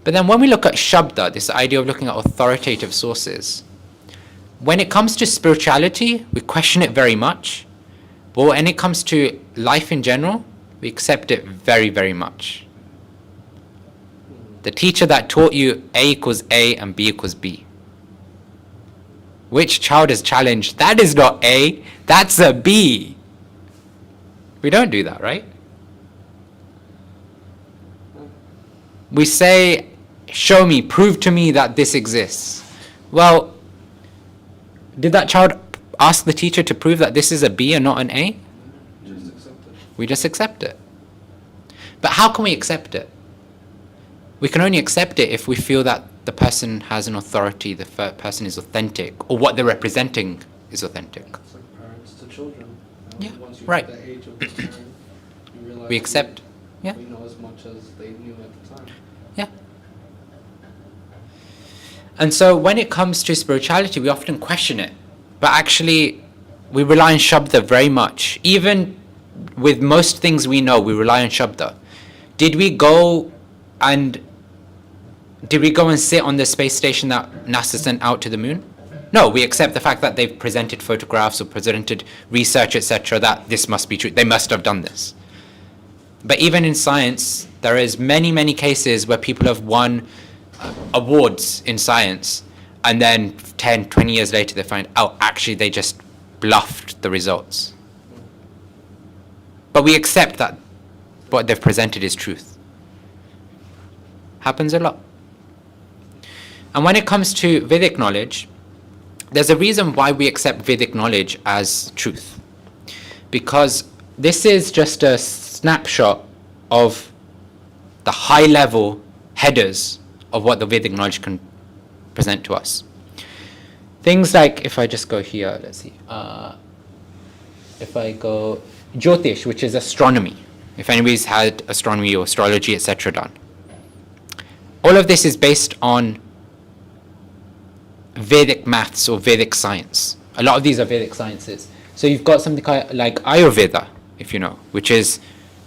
But then when we look at Shabda, this idea of looking at authoritative sources, when it comes to spirituality, we question it very much. But when it comes to life in general, we accept it very, very much. The teacher that taught you A equals A and B equals B. Which child is challenged? That is not A, that's a B. We don't do that, right? We say, show me, prove to me that this exists. Well, did that child ask the teacher to prove that this is a B and not an A? Just accept it. We just accept it. But how can we accept it? We can only accept it if we feel that the person has an authority, the person is authentic, or what they're representing is authentic. It's like parents to children. Yeah, Once you right. hit the age of parent, you realize We accept. Yeah. we know as much as they knew at the time. Yeah. And so when it comes to spirituality, we often question it. But actually, we rely on Shabda very much. Even with most things we know, we rely on Shabda. Did we go and sit on the space station that NASA sent out to the moon? No, we accept the fact that they've presented photographs or presented research, etc., that this must be true. They must have done this. But even in science, there is many, many cases where people have won awards in science, and then 10, 20 years later they find, oh, actually they just bluffed the results. But we accept that what they've presented is truth. Happens a lot. And when it comes to Vedic knowledge, there's a reason why we accept Vedic knowledge as truth. Because this is just a snapshot of the high-level headers of what the Vedic knowledge can present to us. Things like, if I just go here, let's see. If I go Jyotish, which is astronomy. If anybody's had astronomy or astrology, etc. done. All of this is based on Vedic maths or Vedic science. A lot of these are Vedic sciences. So you've got something like Ayurveda, if you know, which is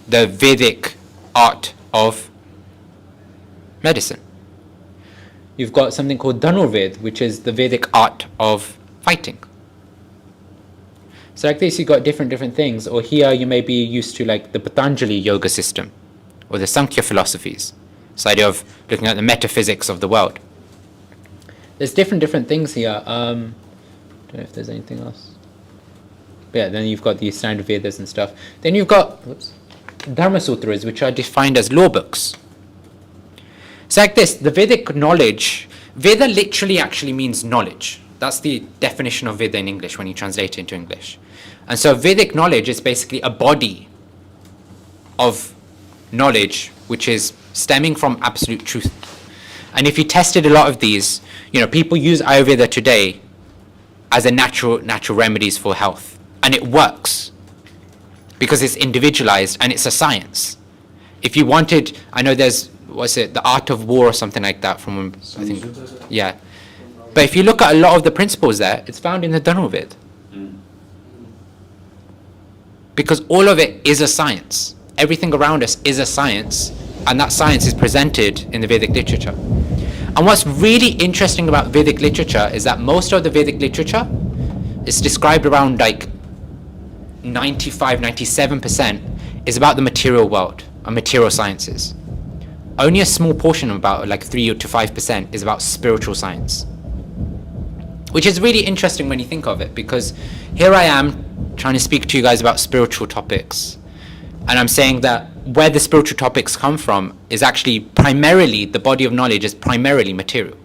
the Vedic art of medicine. You've got something called Dhanurved, which is the Vedic art of fighting. So like this, you've got different things. Or here you may be used to like the Patanjali yoga system or the Sankhya philosophies. This idea of looking at the metaphysics of the world. There's different things here. Don't know if there's anything else. But yeah, then you've got the standard Vedas and stuff. Then you've got, Dharma Sutras, which are defined as law books. It's like this, the Vedic knowledge, Veda literally actually means knowledge. That's the definition of Veda in English when you translate it into English. And so Vedic knowledge is basically a body of knowledge which is stemming from absolute truth. And if you tested a lot of these, people use Ayurveda today as a natural remedies for health. And it works because it's individualized and it's a science. If you wanted, I know there's, The Art of War or something like that from, I think, yeah. But if you look at a lot of the principles there, it's found in the Dhanurved. Because all of it is a science. Everything around us is a science, and that science is presented in the Vedic literature. And what's really interesting about Vedic literature is that most of the Vedic literature is described around like 95-97% is about the material world and material sciences. Only a small portion, about like 3 to 5%, is about spiritual science. Which is really interesting when you think of it, because here I am trying to speak to you guys about spiritual topics. And I'm saying that where the spiritual topics come from is actually primarily, the body of knowledge is primarily material.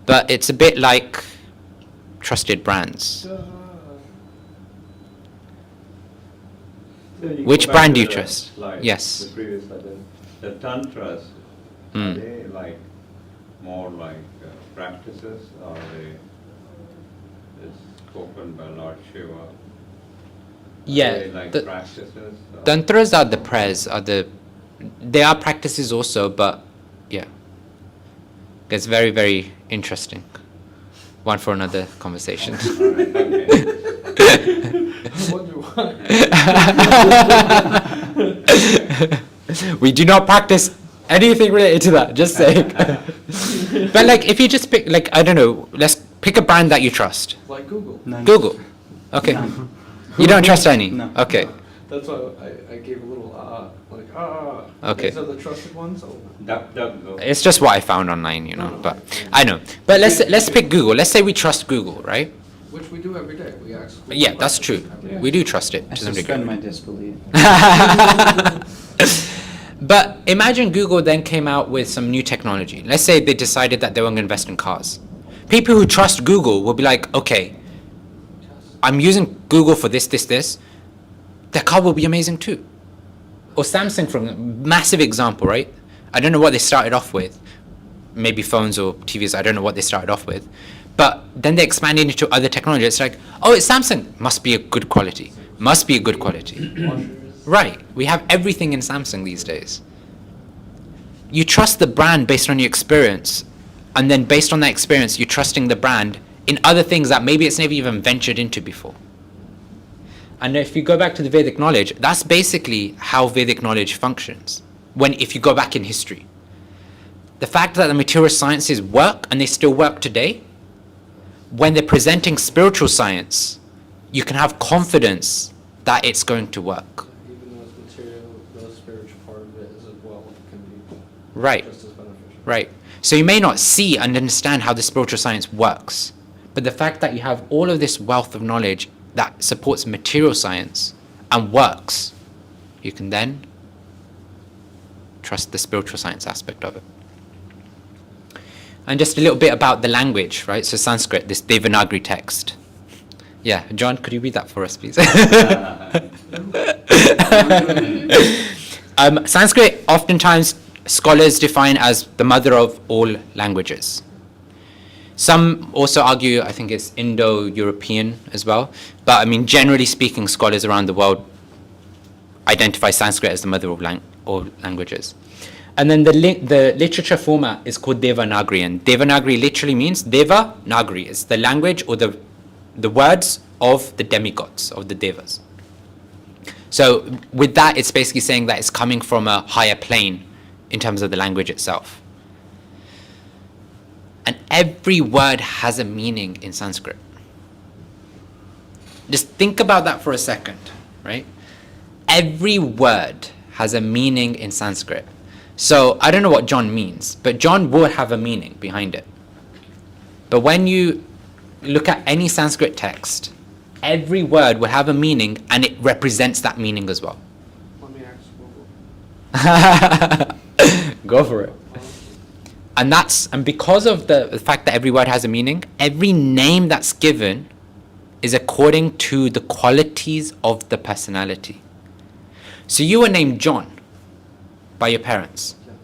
But it's a bit like trusted brands. Which brand do you trust? Yes. The previous slide, the tantras, are they like more like practices, or they spoken by Lord Shiva? Yeah. Are they like practices? Tantras are the prayers, they are practices also, but yeah. It's very, very interesting. One for another conversation. Alright, okay. I wonder why. We do not practice anything related to that, just saying. But like, if you just pick, like, I don't know, let's pick a brand that you trust. Like Google. None. Google. Okay. None. You don't trust any? No. Okay. That's why I gave a little Okay. These are the trusted ones. Oh. Go. It's just what I found online, No. but I know. But let's pick Google. Let's say we trust Google, right? Which we do every day. We ask. Google Yeah, that's true. questions every day. We do trust it I to some degree. suspend my disbelief. But imagine Google then came out with some new technology. Let's say they decided that they were going to invest in cars. People who trust Google will be like, okay, I'm using Google for this. Their car will be amazing too. Or Samsung, for a massive example, right? I don't know what they started off with. Maybe phones or TVs, I don't know what they started off with. But then they expanded into other technology. It's like, oh, it's Samsung. Must be a good quality. Must be a good quality. Washers. Right. We have everything in Samsung these days. You trust the brand based on your experience, and then based on that experience, you're trusting the brand in other things that maybe it's never even ventured into before. And if you go back to the Vedic knowledge, that's basically how Vedic knowledge functions. If you go back in history. The fact that the material sciences work, and they still work today, when they're presenting spiritual science, you can have confidence that it's going to work. Even though it's material, the spiritual part of it is as well can be Right. just as beneficial. Right. So you may not see and understand how the spiritual science works, but the fact that you have all of this wealth of knowledge that supports material science and works, you can then trust the spiritual science aspect of it. And just a little bit about the language, right? So Sanskrit, this Devanagari text. Yeah, John, could you read that for us, please? Sanskrit, oftentimes scholars define as the mother of all languages. Some also argue, I think it's Indo-European as well. But I mean, generally speaking, scholars around the world identify Sanskrit as the mother of all languages. And then the literature format is called Devanagari. And Devanagari literally means Deva Nagari. It's the language or the words of the demigods, of the Devas. So with that, it's basically saying that it's coming from a higher plane in terms of the language itself. And every word has a meaning in Sanskrit. Just think about that for a second, right? Every word has a meaning in Sanskrit. So I don't know what John means, but John would have a meaning behind it. But when you look at any Sanskrit text, every word will have a meaning and it represents that meaning as well. Let me ask Google. Go for it. And because of the fact that every word has a meaning, every name that's given is according to the qualities of the personality. So you were named John by your parents. Yes.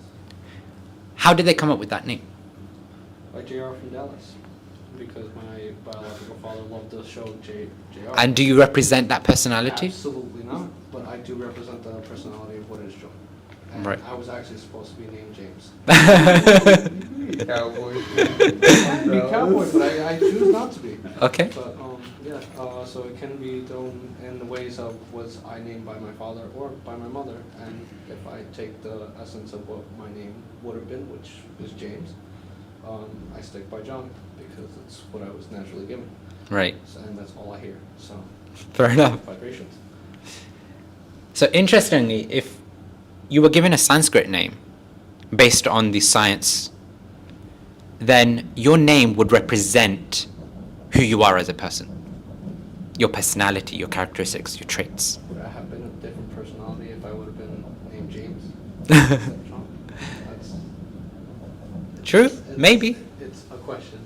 How did they come up with that name? By JR from Dallas. Because my biological father loved the show JR. And do you represent that personality? Absolutely not, but I do represent the personality of what is John. And Right. I was actually supposed to be named James. Cowboy. I can be cowboy, but I choose not to be. Okay. But so it can be done in the ways of was I named by my father or by my mother, and if I take the essence of what my name would have been, which is James, I stick by John because it's what I was naturally given, Right. so, and that's all I hear. So Fair enough. vibrations. So interestingly, if you were given a Sanskrit name based on the science, then your name would represent who you are as a person. Your personality, your characteristics, your traits. Would I have been a different personality if I would have been named James? Instead of John? True, It's- maybe. It's a question.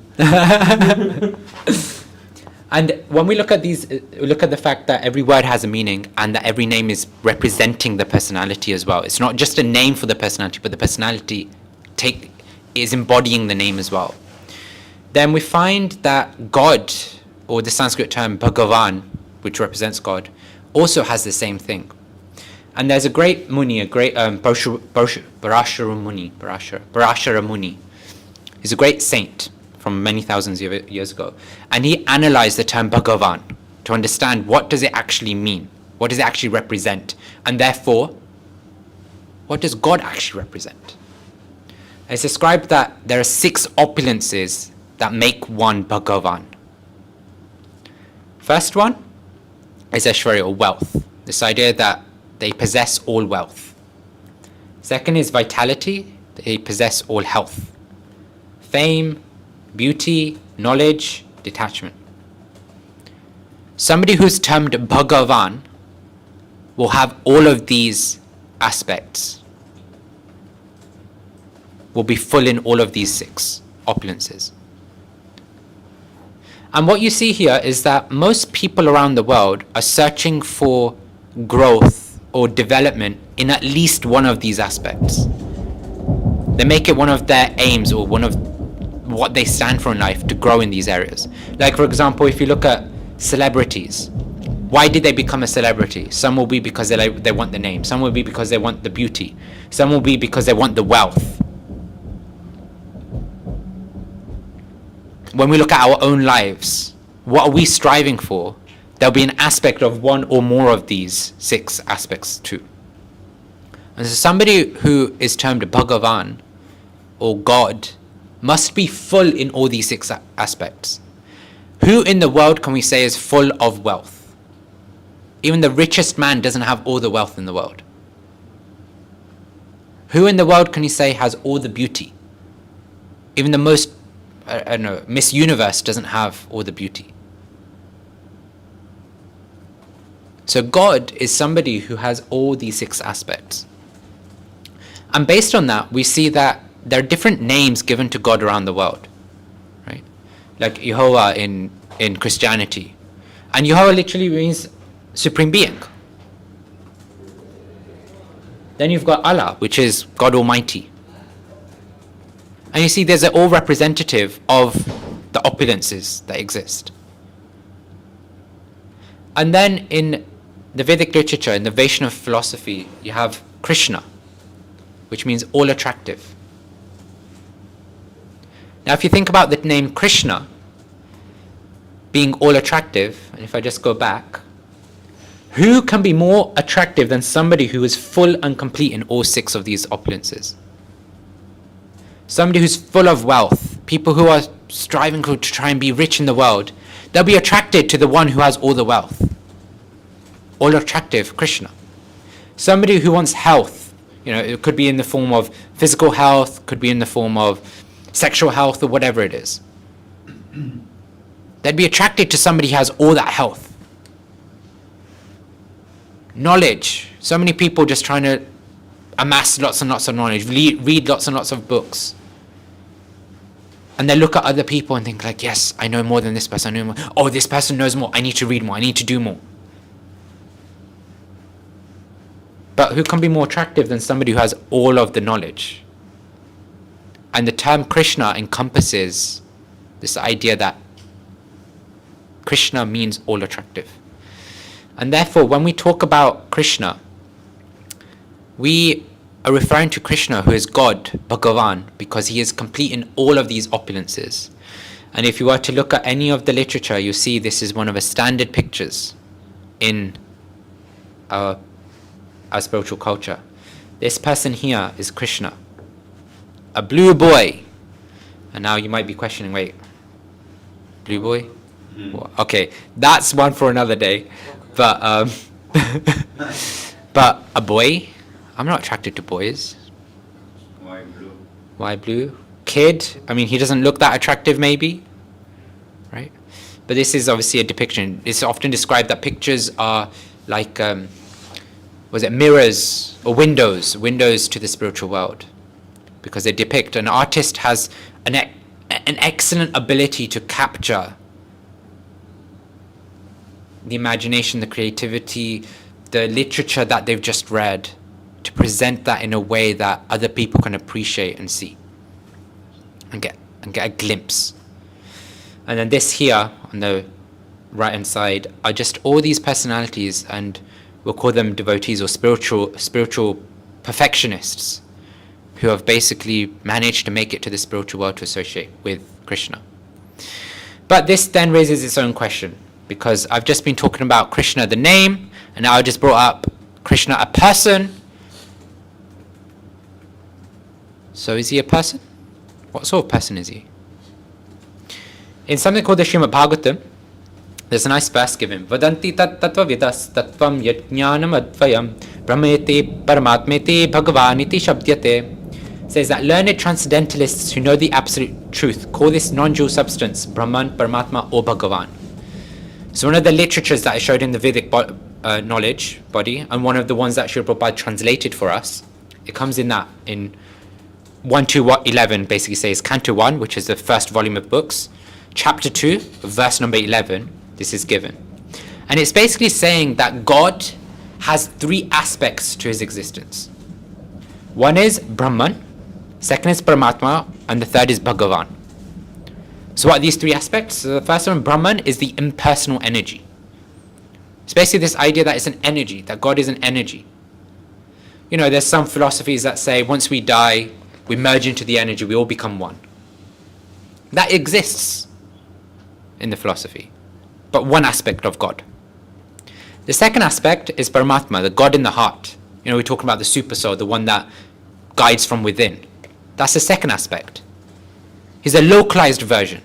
And when we look at these, we look at the fact that every word has a meaning and that every name is representing the personality as well. It's not just a name for the personality, but the personality is embodying the name as well. Then we find that God, or the Sanskrit term Bhagavan, which represents God, also has the same thing. And there's a great Muni, a great Parashara Muni. He's a great saint from many thousands of years ago. And he analyzed the term Bhagavan to understand what does it actually mean? What does it actually represent? And therefore, what does God actually represent? It's described that there are 6 opulences that make one Bhagavan. First one is Aishwarya, or wealth. This idea that they possess all wealth. Second is vitality. They possess all health. Fame, beauty, knowledge, detachment. Somebody who's termed Bhagavan will have all of these aspects, will be full in all of these 6 opulences. And what you see here is that most people around the world are searching for growth or development in at least one of these aspects. They make it one of their aims or one of what they stand for in life to grow in these areas. Like, for example, if you look at celebrities, why did they become a celebrity? Some will be because they want the name. Some will be because they want the beauty. Some will be because they want the wealth. When we look at our own lives, what are we striving for? There'll be an aspect of one or more of these 6 aspects too. And so somebody who is termed Bhagavan or God must be full in all these 6 aspects. Who in the world can we say is full of wealth? Even the richest man doesn't have all the wealth in the world. Who in the world can you say has all the beauty? Even the most, I don't know, Miss Universe doesn't have all the beauty. So God is somebody who has all these 6 aspects. And based on that, we see that there are different names given to God around the world, right? Like Yehovah in Christianity. And Yehovah literally means supreme being. Then you've got Allah, which is God Almighty. And you see these are all representative of the opulences that exist. And then in the Vedic literature, in the Vaishnava philosophy, you have Krishna, which means all attractive. Now if you think about the name Krishna being all attractive, and if I just go back, who can be more attractive than somebody who is full and complete in all 6 of these opulences? Somebody who's full of wealth, people who are striving to try and be rich in the world, they'll be attracted to the one who has all the wealth. All attractive, Krishna. Somebody who wants health, it could be in the form of physical health, could be in the form of sexual health, or whatever it is. They'd be attracted to somebody who has all that health. Knowledge. So many people just trying to amass lots and lots of knowledge, read lots and lots of books. And they look at other people and think like, yes, I know more than this person, I know more. Oh, this person knows more, I need to read more, I need to do more. But who can be more attractive than somebody who has all of the knowledge? And the term Krishna encompasses this idea that Krishna means all attractive. And therefore, when we talk about Krishna, we are referring to Krishna, who is God, Bhagavan, because he is complete in all of these opulences. And if you were to look at any of the literature, you see this is one of the standard pictures in our spiritual culture. This person here is Krishna, a blue boy. And now you might be questioning, wait, blue boy? Well, okay, that's one for another day. But but a boy, I'm not attracted to boys. Why blue? Why blue? Kid, I mean, he doesn't look that attractive maybe, right? But this is obviously a depiction. It's often described that pictures are like, was it mirrors or windows to the spiritual world, because they depict. An artist has an excellent ability to capture the imagination, the creativity, the literature that they've just read, to present that in a way that other people can appreciate and see and get a glimpse. And then this here on the right hand side are just all these personalities, and we'll call them devotees or spiritual perfectionists who have basically managed to make it to the spiritual world to associate with Krishna. But this then raises its own question, because I've just been talking about Krishna, the name, and now I just brought up Krishna, a person. So is he a person? What sort of person is he? In something called the Srimad Bhagavatam, there's a nice verse given. Vadanti tat tattva vidas tattvam yat jnanam advayam brahmete paramatmete bhagavaniti shabdyate. Says that learned transcendentalists who know the absolute truth call this non-dual substance Brahman, Paramatma, or Bhagavan. So one of the literatures that I showed in the Vedic knowledge body, and one of the ones that Srila Prabhupada translated for us, it comes in that in 1 to 11 basically says Canto 1, which is the first volume of books, Chapter 2, verse number 11, this is given. And it's basically saying that God has three aspects to his existence. One is Brahman, second is Paramatma, and the third is Bhagavan. So what are these three aspects? So the first one, Brahman, is the impersonal energy. It's basically this idea that it's an energy, that God is an energy. You know, there's some philosophies that say once we die, we merge into the energy, we all become one. That exists in the philosophy, but one aspect of God. The second aspect is Paramatma, the God in the heart. You know, we're talking about the super soul, the one that guides from within. That's the second aspect. He's a localized version.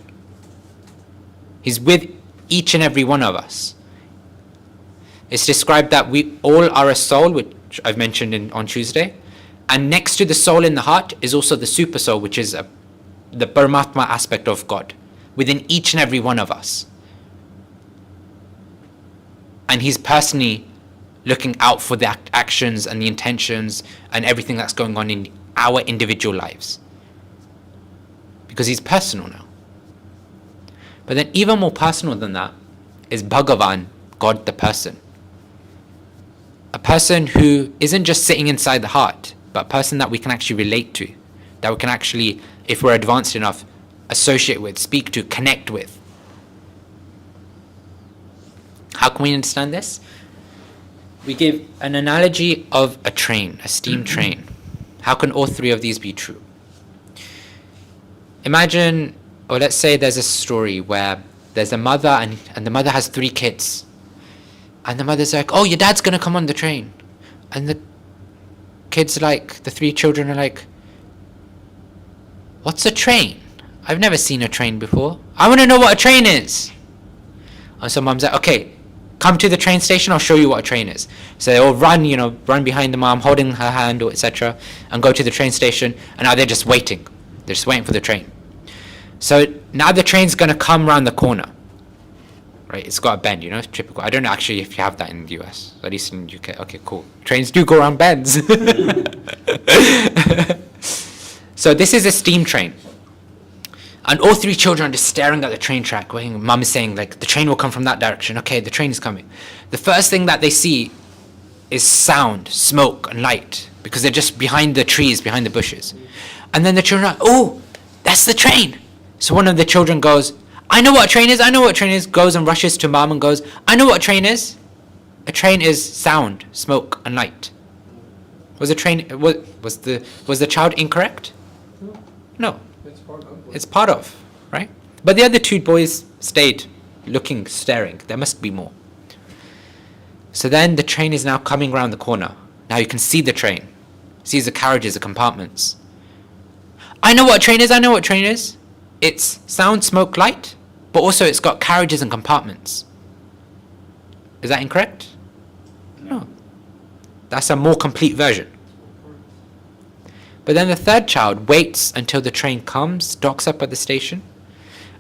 He's with each and every one of us. It's described that we all are a soul, which I've mentioned on Tuesday. And next to the soul in the heart is also the super soul, which is the Paramatma aspect of God within each and every one of us. And he's personally looking out for the actions and the intentions and everything that's going on in our individual lives, because he's personal now. But then even more personal than that is Bhagavan, God the person. A person who isn't just sitting inside the heart, but a person that we can actually relate to, that we can actually, if we're advanced enough, associate with, speak to, connect with. How can we understand this? We give an analogy of a train, a steam train. How can all three of these be true? Imagine, or let's say there's a story where there's a mother and the mother has 3 kids. And the mother's like, oh, your dad's going to come on the train. And the kids like, the 3 children are like, what's a train? I've never seen a train before. I want to know what a train is. And so mom's like, okay, come to the train station, I'll show you what a train is. So they all run behind the mom, holding her hand, or etc., and go to the train station, and now they're just waiting. They're just waiting for the train. So now the train's going to come around the corner. right? It's got a bend, you know, it's typical. I don't know actually if you have that in the US, at least in the UK. Okay, cool. Trains do go around bends. So this is a steam train. And all three children are just staring at the train track, waiting. Mum is saying, like, the train will come from that direction. Okay, the train is coming. The first thing that they see is sound, smoke, and light, because they're just behind the trees, behind the bushes. And then the children are, oh, that's the train. So one of the children goes, I know what a train is, I know what a train is, goes and rushes to Mum and goes, I know what a train is. A train is sound, smoke, and light. Was the child incorrect? No. It's part of it. It's part of, right? But the other two boys stayed looking, staring. There must be more. So then the train is now coming around the corner. Now you can see the train. Sees the carriages, the compartments. I know what a train is, I know what a train is. It's sound, smoke, light, but also it's got carriages and compartments. Is that incorrect? No. That's a more complete version. But then the third child waits until the train comes, docks up at the station,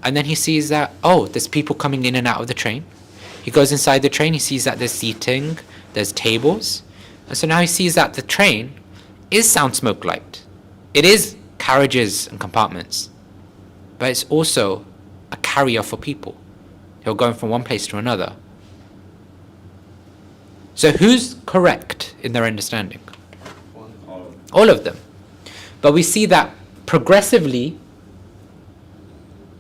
and then he sees that, oh, there's people coming in and out of the train. He goes inside the train, he sees that there's seating, there's tables, and so now he sees that the train is sound, smoke, light. It is carriages and compartments, but it's also a carrier for people. They're going from one place to another. So who's correct in their understanding? All of them. But we see that progressively,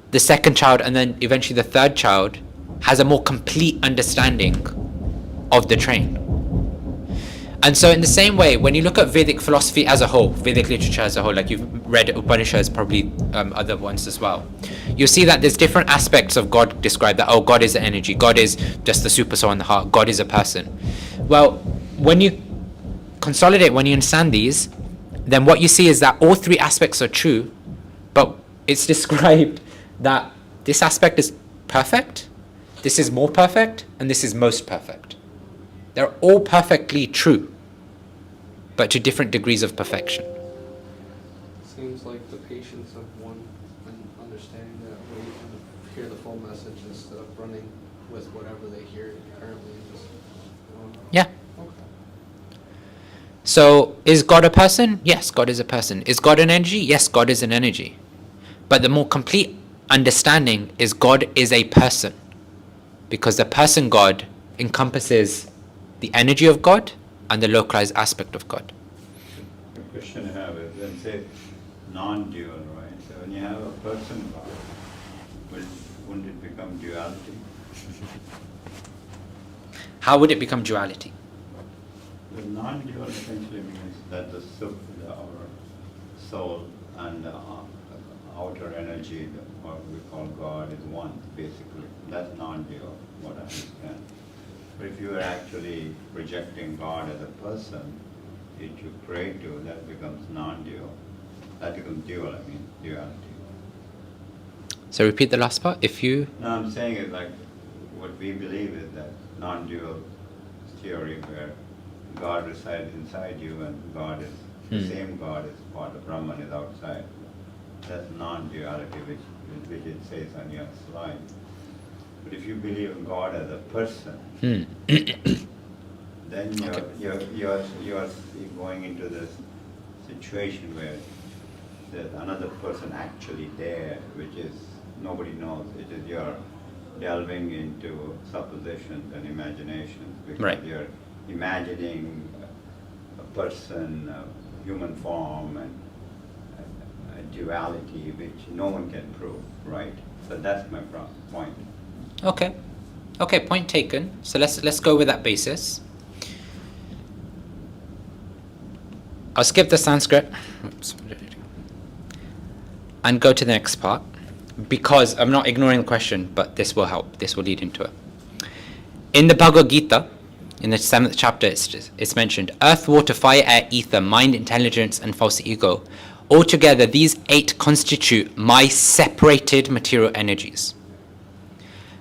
the second child and then eventually the third child has a more complete understanding of the train. And so in the same way, when you look at Vedic philosophy as a whole, Vedic literature as a whole, like you've read Upanishads, probably other ones as well, you'll see that there's different aspects of God described, that, oh, God is the energy, God is just the super soul in the heart, God is a person. Well, when you consolidate, when you understand these, then what you see is that all three aspects are true, but it's described that this aspect is perfect, this is more perfect, and this is most perfect. They're all perfectly true, but to different degrees of perfection. Seems like the patience of one and understanding that we hear the full message instead of running with whatever they hear currently. Yeah. Okay. So, is God a person? Yes, God is a person. Is God an energy? Yes, God is an energy. But the more complete understanding is God is a person, because the person God encompasses the energy of God and the localized aspect of God. The question I have is, when say non-dual, right? So when you have a person God, wouldn't it become duality? How would it become duality? The non-dual essentially means that our soul and the outer energy, what we call God, is one, basically. That's non-dual, what I understand. But if you are actually projecting God as a person that you pray to, that becomes non-dual. That becomes dual, duality. So repeat the last part. If you... No, I'm saying is like, what we believe is that non-dual theory where God resides inside you and God is, the same God is part of Brahman is outside. That's non-duality, which it says on your slide. But if you believe in God as a person, then you're going into this situation where there's another person actually there, which is nobody knows. It is you're delving into suppositions and imaginations, because right. You're imagining a person, a human form, and a duality which no one can prove, right? So that's my point. Okay. Okay, point taken. So let's go with that basis. I'll skip the Sanskrit. Oops. And go to the next part, because I'm not ignoring the question, but this will help. This will lead into it. In the Bhagavad Gita, in the 7th chapter, it's mentioned, earth, water, fire, air, ether, mind, intelligence, and false ego. Altogether, these 8 constitute my separated material energies.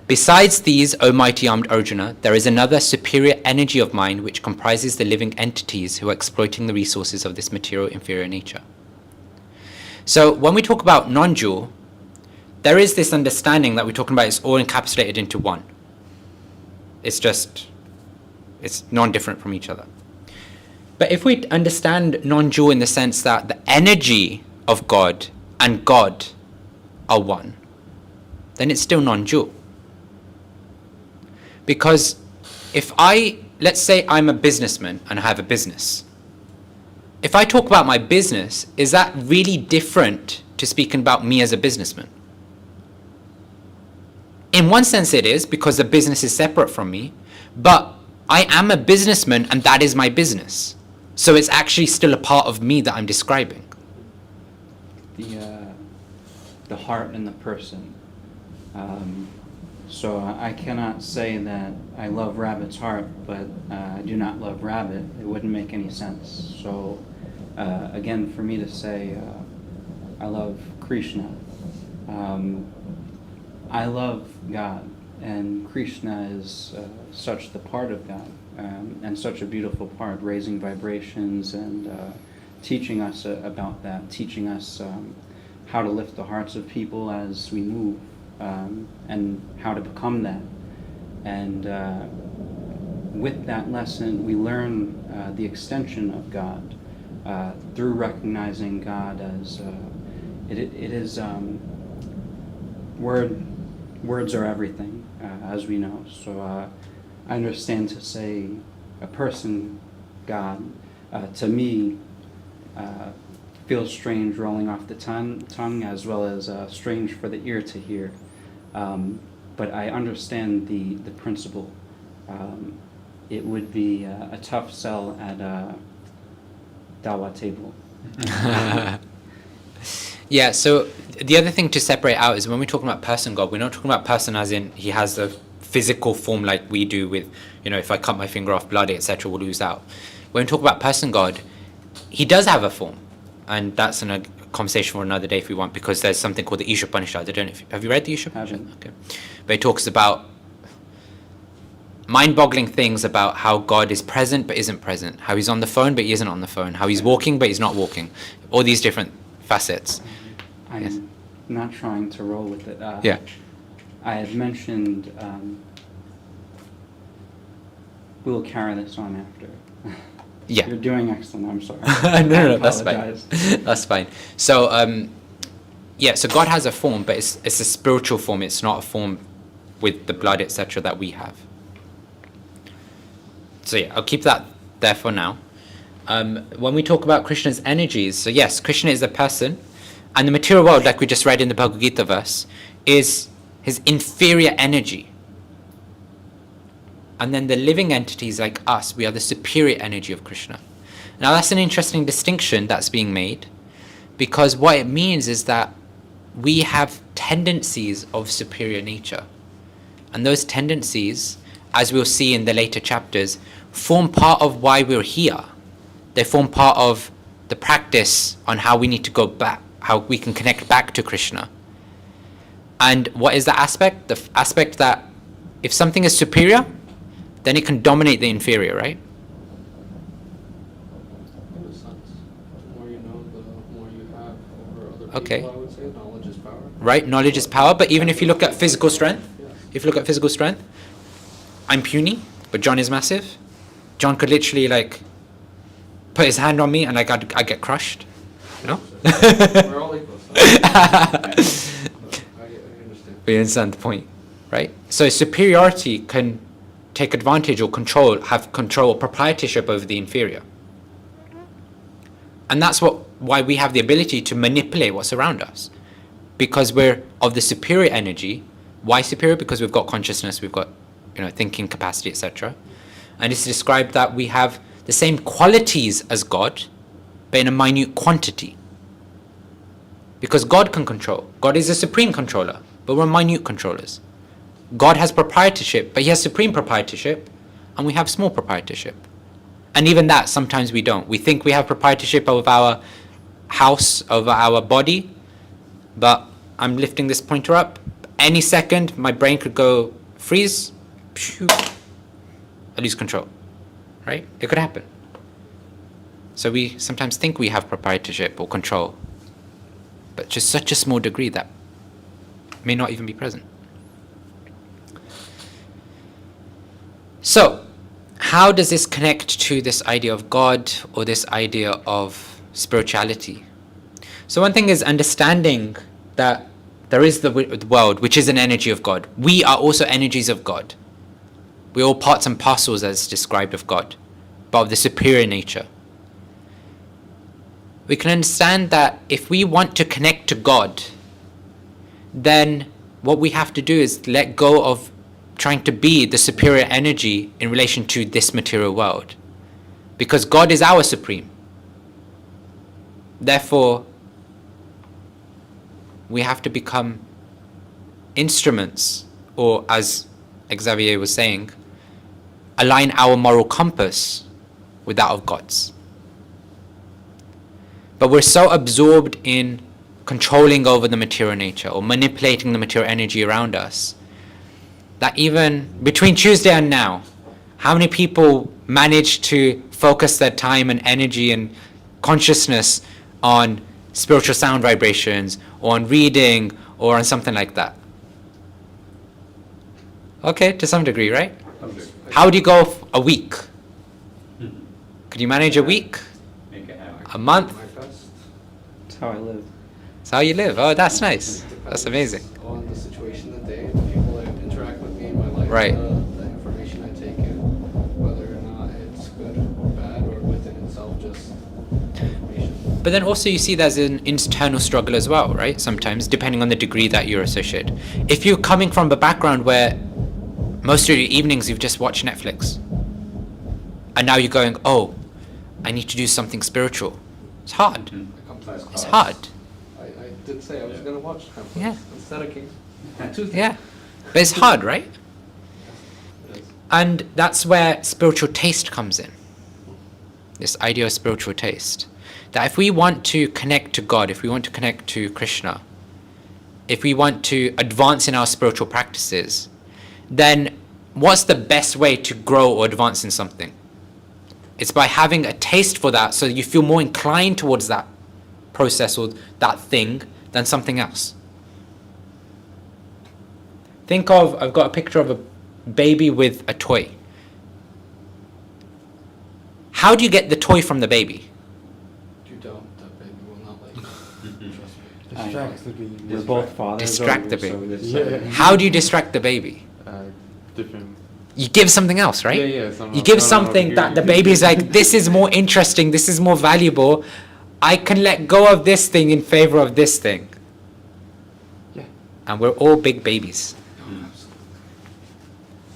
Besides these, O mighty armed Arjuna, there is another superior energy of mine which comprises the living entities who are exploiting the resources of this material inferior nature. So when we talk about non-dual, there is this understanding that we're talking about is all encapsulated into one. It's non-different from each other. But if we understand non-dual in the sense that the energy of God and God are one, then it's still non-dual. Because let's say I'm a businessman and I have a business. If I talk about my business, is that really different to speaking about me as a businessman? In one sense it is, because the business is separate from me, but I am a businessman and that is my business. So it's actually still a part of me that I'm describing. The heart and the person. So I cannot say that I love Rabbit's heart, but I do not love Rabbit. It wouldn't make any sense. So again, for me to say I love Krishna, I love God, and Krishna is such the part of God, and such a beautiful part, raising vibrations and teaching us about that, teaching us how to lift the hearts of people as we move, and how to become that. And with that lesson, we learn the extension of God through recognizing God as it is words are everything, as we know. So I understand to say a person, God, to me feels strange rolling off the tongue, as well as strange for the ear to hear. But I understand the principle. It would be a tough sell at a dawa table. Yeah, so the other thing to separate out is when we're talking about person God, we're not talking about person as in he has a physical form like we do with, if I cut my finger off, blood, etc., will ooze out. When we talk about person God, he does have a form. And that's a conversation for another day if we want, because there's something called the Isha Upanishad. I don't know have you read the Isha Upanishad? Okay. But it talks about mind-boggling things about how God is present but isn't present, how he's on the phone but he isn't on the phone, how he's walking but he's not walking, all these different facets. I'm Yes. not trying to roll with it. Yeah. I had mentioned we'll carry this on after. Yeah. You're doing excellent. I'm sorry. No, that's fine. apologize. That's fine. So, so God has a form, but it's a spiritual form. It's not a form with the blood, etc., that we have. So yeah, I'll keep that there for now. When we talk about Krishna's energies, so yes, Krishna is a person, and the material world, like we just read in the Bhagavad Gita verse, is his inferior energy. And then the living entities like us, we are the superior energy of Krishna. Now that's an interesting distinction that's being made, because what it means is that we have tendencies of superior nature. And those tendencies, as we'll see in the later chapters, form part of why we're here. They form part of the practice on how we need to go back, how we can connect back to Krishna. And what is the aspect? The aspect that if something is superior, then it can dominate the inferior, right? In a sense, the more you know, the more you have over other people, Okay. I would say. Knowledge is power. Right? Knowledge is power, but even if you look at physical strength, Yes. if you look at physical strength, I'm puny, but John is massive. John could literally put his hand on me and I get crushed. No? We're all equal. So I understand. We understand the point, right? So superiority can take advantage or have control or proprietorship over the inferior. And that's why we have the ability to manipulate what's around us. Because we're of the superior energy. Why superior? Because we've got consciousness, we've got thinking capacity, etc. And it's described that we have the same qualities as God, but in a minute quantity. Because God can control. God is a supreme controller, but we're minute controllers. God has proprietorship, but he has supreme proprietorship, and we have small proprietorship. And even that, sometimes we don't. We think we have proprietorship over our house, over our body, but I'm lifting this pointer up. Any second, my brain could go freeze, phew, I lose control, right? It could happen. So we sometimes think we have proprietorship or control, but just such a small degree that may not even be present. So, how does this connect to this idea of God or this idea of spirituality? So one thing is understanding that there is the world, which is an energy of God. We are also energies of God. We're all parts and parcels as described of God, but of the superior nature. We can understand that if we want to connect to God, then what we have to do is let go of trying to be the superior energy in relation to this material world. Because God is our supreme. Therefore, we have to become instruments, or as Xavier was saying, align our moral compass with that of God's. But we're so absorbed in controlling over the material nature or manipulating the material energy around us that even between Tuesday and now, how many people manage to focus their time and energy and consciousness on spiritual sound vibrations or on reading or on something like that? Okay, to some degree, right? How would you go a week? Could you manage a week? Make it happen. A month? My best. That's how I live. That's how you live. Oh, that's nice. That's amazing. On the situation that day, the people that interact with me in my life, Right. The information I take in, whether or not it's good or bad or within itself, just information. But then also you see there's an internal struggle as well, right? Sometimes, depending on the degree that you're associated. If you're coming from a background where most of your evenings you've just watched Netflix, and now you're going, oh, I need to do something spiritual. It's hard. I come to this It's class. hard. I did say I was going to watch Netflix Yeah. instead of King. Tuesday. Yeah. But it's hard, right? It is. And that's where spiritual taste comes in. This idea of spiritual taste. That if we want to connect to God, if we want to connect to Krishna, if we want to advance in our spiritual practices, then what's the best way to grow or advance in something? It's by having a taste for that so you feel more inclined towards that process or that thing than something else. Think of, I've got a picture of a baby with a toy. How do you get the toy from the baby? You don't, that baby will not let you. Trust me. Distracts the baby. We're both fathers. Distract the so baby. it's, Yeah. How do you distract the baby? Different. You give something else, right? Yeah, yeah. You give something that the baby's like, this is more interesting, this is more valuable. I can let go of this thing in favor of this thing. Yeah. And we're all big babies. No, absolutely.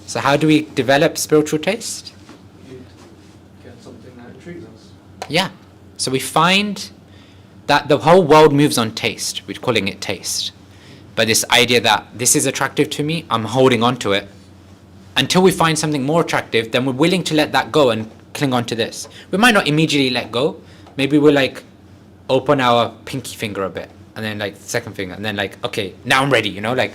So how do we develop spiritual taste? You get something that intrigues us. Yeah. So we find that the whole world moves on taste. We're calling it taste. But this idea that this is attractive to me, I'm holding on to it. Until we find something more attractive, then we're willing to let that go and cling on to this. We might not immediately let go. Maybe we'll like open our pinky finger a bit, and then like second finger, and then like, okay, now I'm ready, like,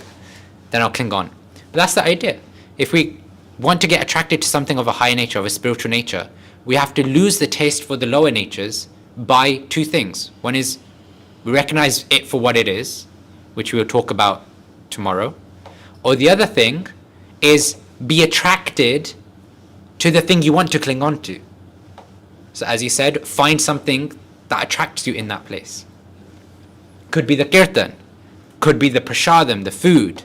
then I'll cling on. But that's the idea. If we want to get attracted to something of a higher nature, of a spiritual nature, we have to lose the taste for the lower natures by two things. One is we recognize it for what it is, which we will talk about tomorrow. Or the other thing is be attracted to the thing you want to cling on to. So as you said, find something that attracts you in that place. Could be the kirtan, could be the prasadam, the food,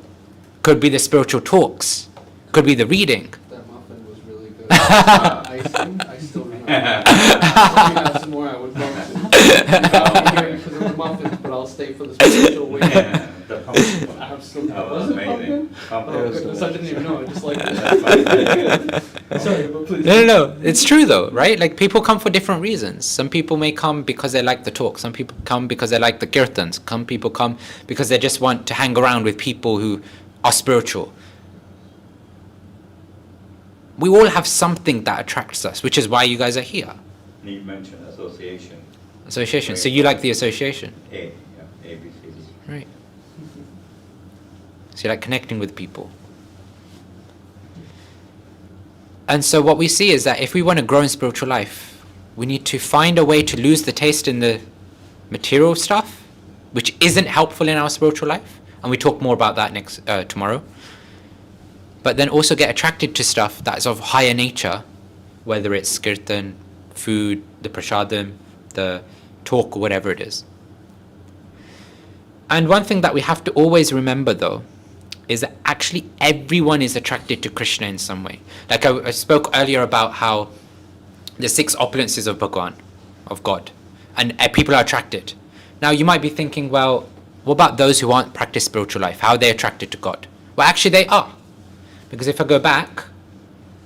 could be the spiritual talks, could be the reading. That muffin was really good. I still remember. If you have some more, I would love to. Because of the muffins, but I'll stay for the spiritual way. The pumpkin one. Absolutely. That Was was it amazing. pumpkin? Pumpkin Oh, was goodness, I didn't even know. I just like That's it. Sorry, but please. No. It's true though, right? Like people come for different reasons. Some people may come because they like the talk. Some people come because they like the kirtans. Some people come because they just want to hang around with people who are spiritual. We all have something that attracts us, which is why you guys are here. Need mention association. Association. So you like the association, A, yeah, A, B, C, D. right? So you like connecting with people. And so what we see is that if we want to grow in spiritual life, we need to find a way to lose the taste in the material stuff, which isn't helpful in our spiritual life. And we talk more about that tomorrow. but then also get attracted to stuff that is of higher nature, whether it's kirtan, food, the prasadam, the talk, or whatever it is. And one thing that we have to always remember, though, is that actually everyone is attracted to Krishna in some way. Like I spoke earlier about how the 6 opulences of Bhagwan, of God, and people are attracted. Now you might be thinking, well, what about those who aren't practice spiritual life? How are they attracted to God? Well, actually they are. Because if I go back,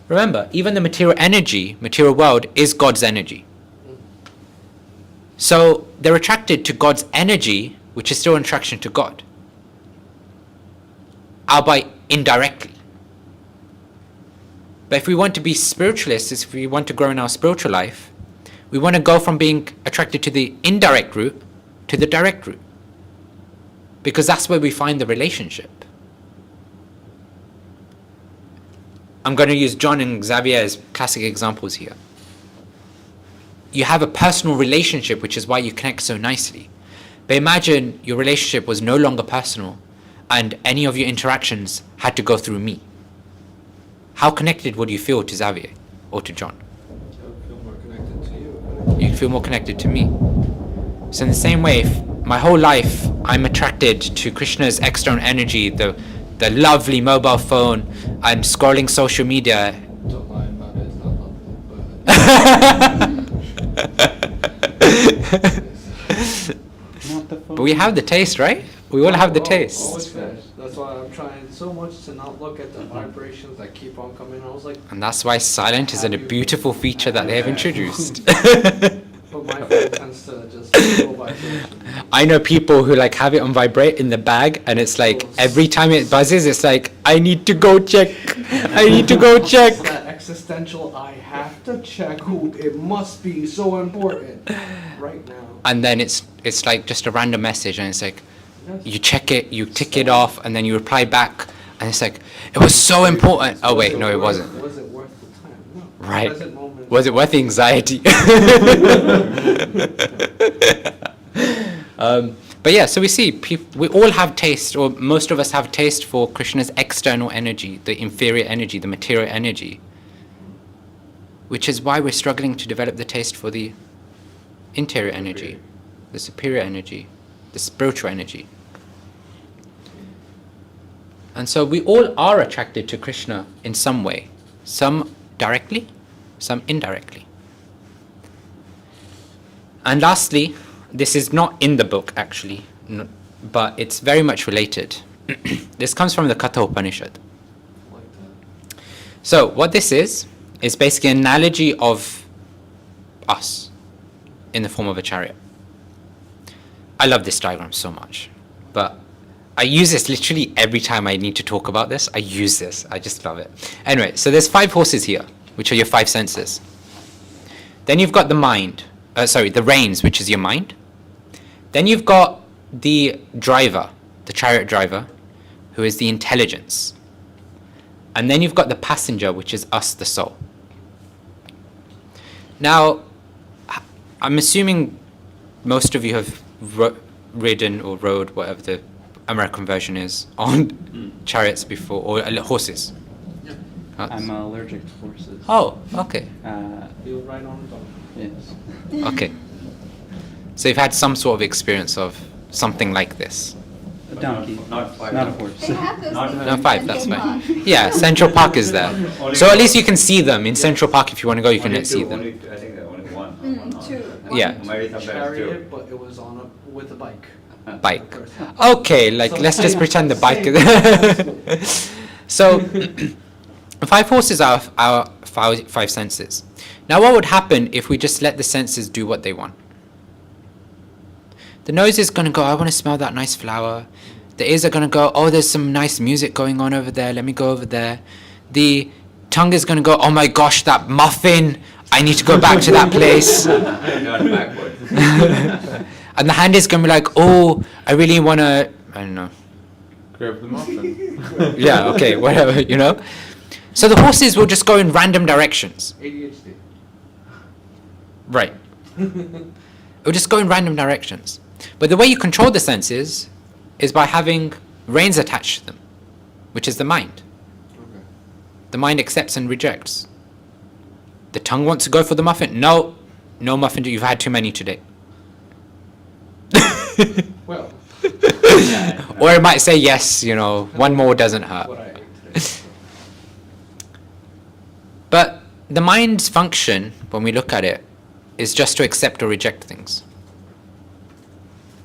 remember, even the material energy, material world, is God's energy. So they're attracted to God's energy, which is still an attraction to God, albeit indirectly. But if we want to be spiritualists, if we want to grow in our spiritual life, we want to go from being attracted to the indirect route to the direct route, because that's where we find the relationship. I'm going to use John and Xavier as classic examples here. You have a personal relationship, which is why you connect so nicely. But imagine your relationship was no longer personal and any of your interactions had to go through me. How connected would you feel to Xavier or to John? I would feel more connected to you. You'd feel more connected to me. So in the same way, if my whole life I'm attracted to Krishna's external energy, the lovely mobile phone, I'm scrolling social media. Don't lie about it, it's not lovely, Not the phone. But we have the taste, right? We all have the Oh, taste. always finished. That's why I'm trying so much to not look at the vibrations that keep on coming. I was like, And that's why silent is a beautiful feature that they have introduced. but my phone tends to just go vibration. I know people who like have it on vibrate in the bag, and it's like every time it buzzes, it's like, I need to go check. I need to go check. It's that existential, I have to check who, it must be so important right now. And then it's like just a random message, and it's like, Yes. you check it, you tick it off, and then you reply back, and it's like, it was so important. Oh wait, no, it wasn't. Was it worth the time? No. Right. Present moment. Was it worth the anxiety? But yeah, so we see we all have taste, or most of us have taste for Krishna's external energy, the inferior energy, the material energy, which is why we're struggling to develop the taste for the interior energy, the superior energy, the spiritual energy. And so we all are attracted to Krishna in some way, some directly, some indirectly. And lastly, this is not in the book actually, but it's very much related. This comes from the Katha Upanishad. Like that. So what this is basically an analogy of us in the form of a chariot. I love this diagram so much, but I use this literally every time I need to talk about this. I use this. I just love it. Anyway, so there's 5 horses here, which are your 5 senses. Then you've got the mind, the reins, which is your mind. Then you've got the driver, the chariot driver, who is the intelligence. And then you've got the passenger, which is us, the soul. Now, I'm assuming most of you have ridden or rode, whatever the American version is, on chariots before, or horses. I'm allergic to horses. Oh, okay. Feel right on the dog. Yes. Okay. So you've had some sort of experience of something like this. A donkey. Not five. Not a horse. They have those Not- things No, in 5, that's Central fine. Park. Yeah, Central Park is there. So at least you can see them. In Central Park, if you want to go, you can Only see two, them. I think there are only one. Two. Yeah. Maybe sometimes Chariot, two. but it was on with a bike. Bike. Okay, like So let's just same- pretend the bike same is... So, 5 horses are our 5 senses. Now what would happen if we just let the senses do what they want? The nose is going to go, I want to smell that nice flower. The ears are going to go, oh, there's some nice music going on over there, let me go over there. The tongue is going to go, oh my gosh, that muffin, I need to go back to that place. Not backwards. And the hand is going to be like, oh, I really want to, I don't know. Grab the muffin. Yeah, okay, whatever, you know. So the horses will just go in random directions. ADHD. Right. It will just go in random directions. But the way you control the senses is by having reins attached to them, which is the mind. Okay. The mind accepts and rejects. The tongue wants to go for the muffin. No, no muffin. You've had too many today. Well, Or it might say yes, one more doesn't hurt. what I ate today. But the mind's function, when we look at it, is just to accept or reject things.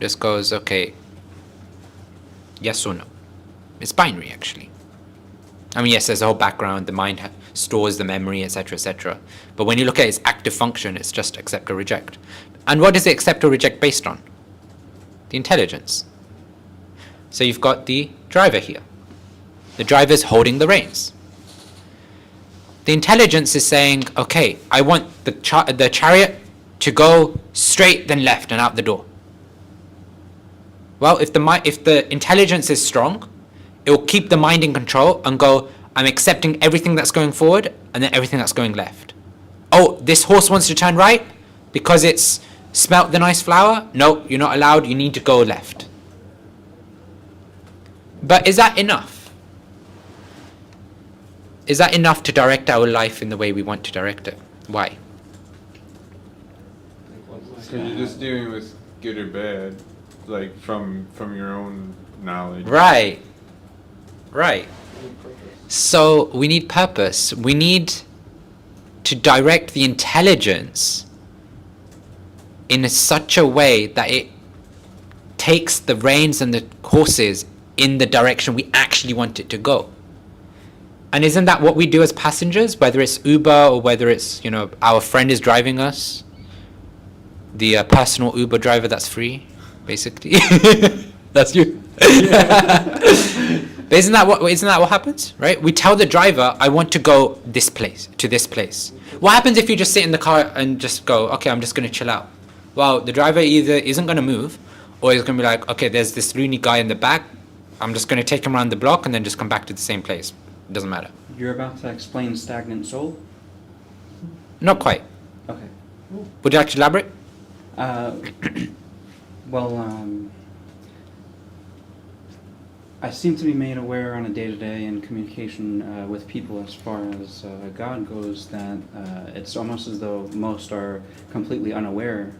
Just goes, okay, yes or no. It's binary, actually. I mean, yes, there's a whole background. The mind stores the memory, etc., etc. But when you look at its active function, it's just accept or reject. And what does it accept or reject based on? The intelligence. So you've got the driver here. The driver's holding the reins. The intelligence is saying, okay, I want the chariot to go straight, then left, and out the door. Well, if the intelligence is strong, it will keep the mind in control and go, I'm accepting everything that's going forward and then everything that's going left. Oh, this horse wants to turn right because it's smelt the nice flower? No, you're not allowed, you need to go left. But is that enough? Is that enough to direct our life in the way we want to direct it? Why? So you're just dealing with good or bad, like from your own knowledge. Right. Any purpose. So we need purpose. We need to direct the intelligence in such a way that it takes the reins and the horses in the direction we actually want it to go. And isn't that what we do as passengers, whether it's Uber or whether it's, our friend is driving us? The personal Uber driver that's free, basically. That's you. But isn't that what happens, right? We tell the driver, I want to go this place, to this place. What happens if you just sit in the car and just go, okay, I'm just going to chill out? Well, the driver either isn't going to move, or he's going to be like, okay, there's this loony guy in the back. I'm just going to take him around the block and then just come back to the same place. It doesn't matter. You're about to explain stagnant soul? Not quite. Okay. Would you like to elaborate? Well, I seem to be made aware on a day-to-day in communication with people as far as God goes that it's almost as though most are completely unaware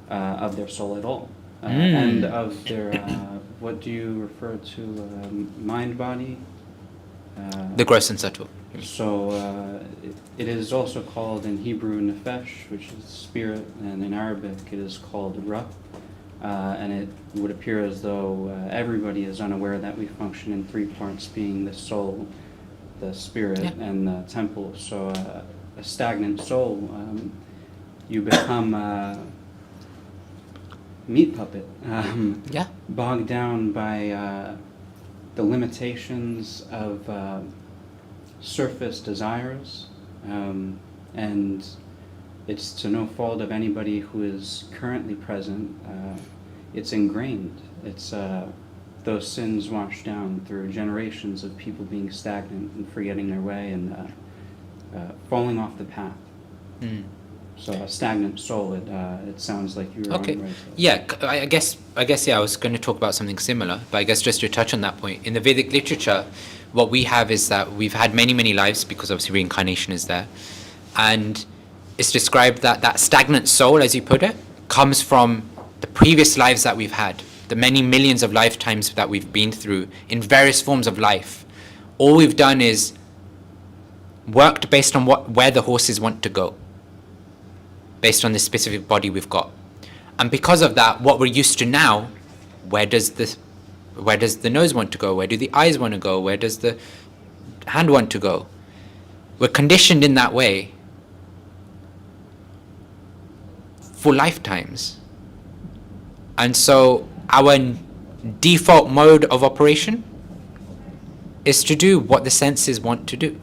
of their soul at all. And of their, what do you refer to, mind-body? The gross and subtle. So it is also called in Hebrew nefesh, which is spirit, and in Arabic it is called ruh. And it would appear as though everybody is unaware that we function in three parts, being the soul, the spirit, and the temple. So a stagnant soul, you become a meat puppet, bogged down by the limitations of surface desires, and it's to no fault of anybody who is currently present. It's ingrained. It's those sins washed down through generations of people being stagnant and forgetting their way and falling off the path. So a stagnant soul. It sounds like you were Okay. on the right. Yeah, I guess I was going to talk about something similar, but I guess just to touch on that point, in the Vedic literature, what we have is that we've had many lives because obviously reincarnation is there, and it's described that that stagnant soul, as you put it, comes from the previous lives that we've had, the many millions of lifetimes that we've been through in various forms of life. All we've done is worked based on where the horses want to go, based on the specific body we've got. And because of that, what we're used to now, where does the nose want to go? Where do the eyes want to go? Where does the hand want to go? We're conditioned in that way for lifetimes. And so our default mode of operation is to do what the senses want to do.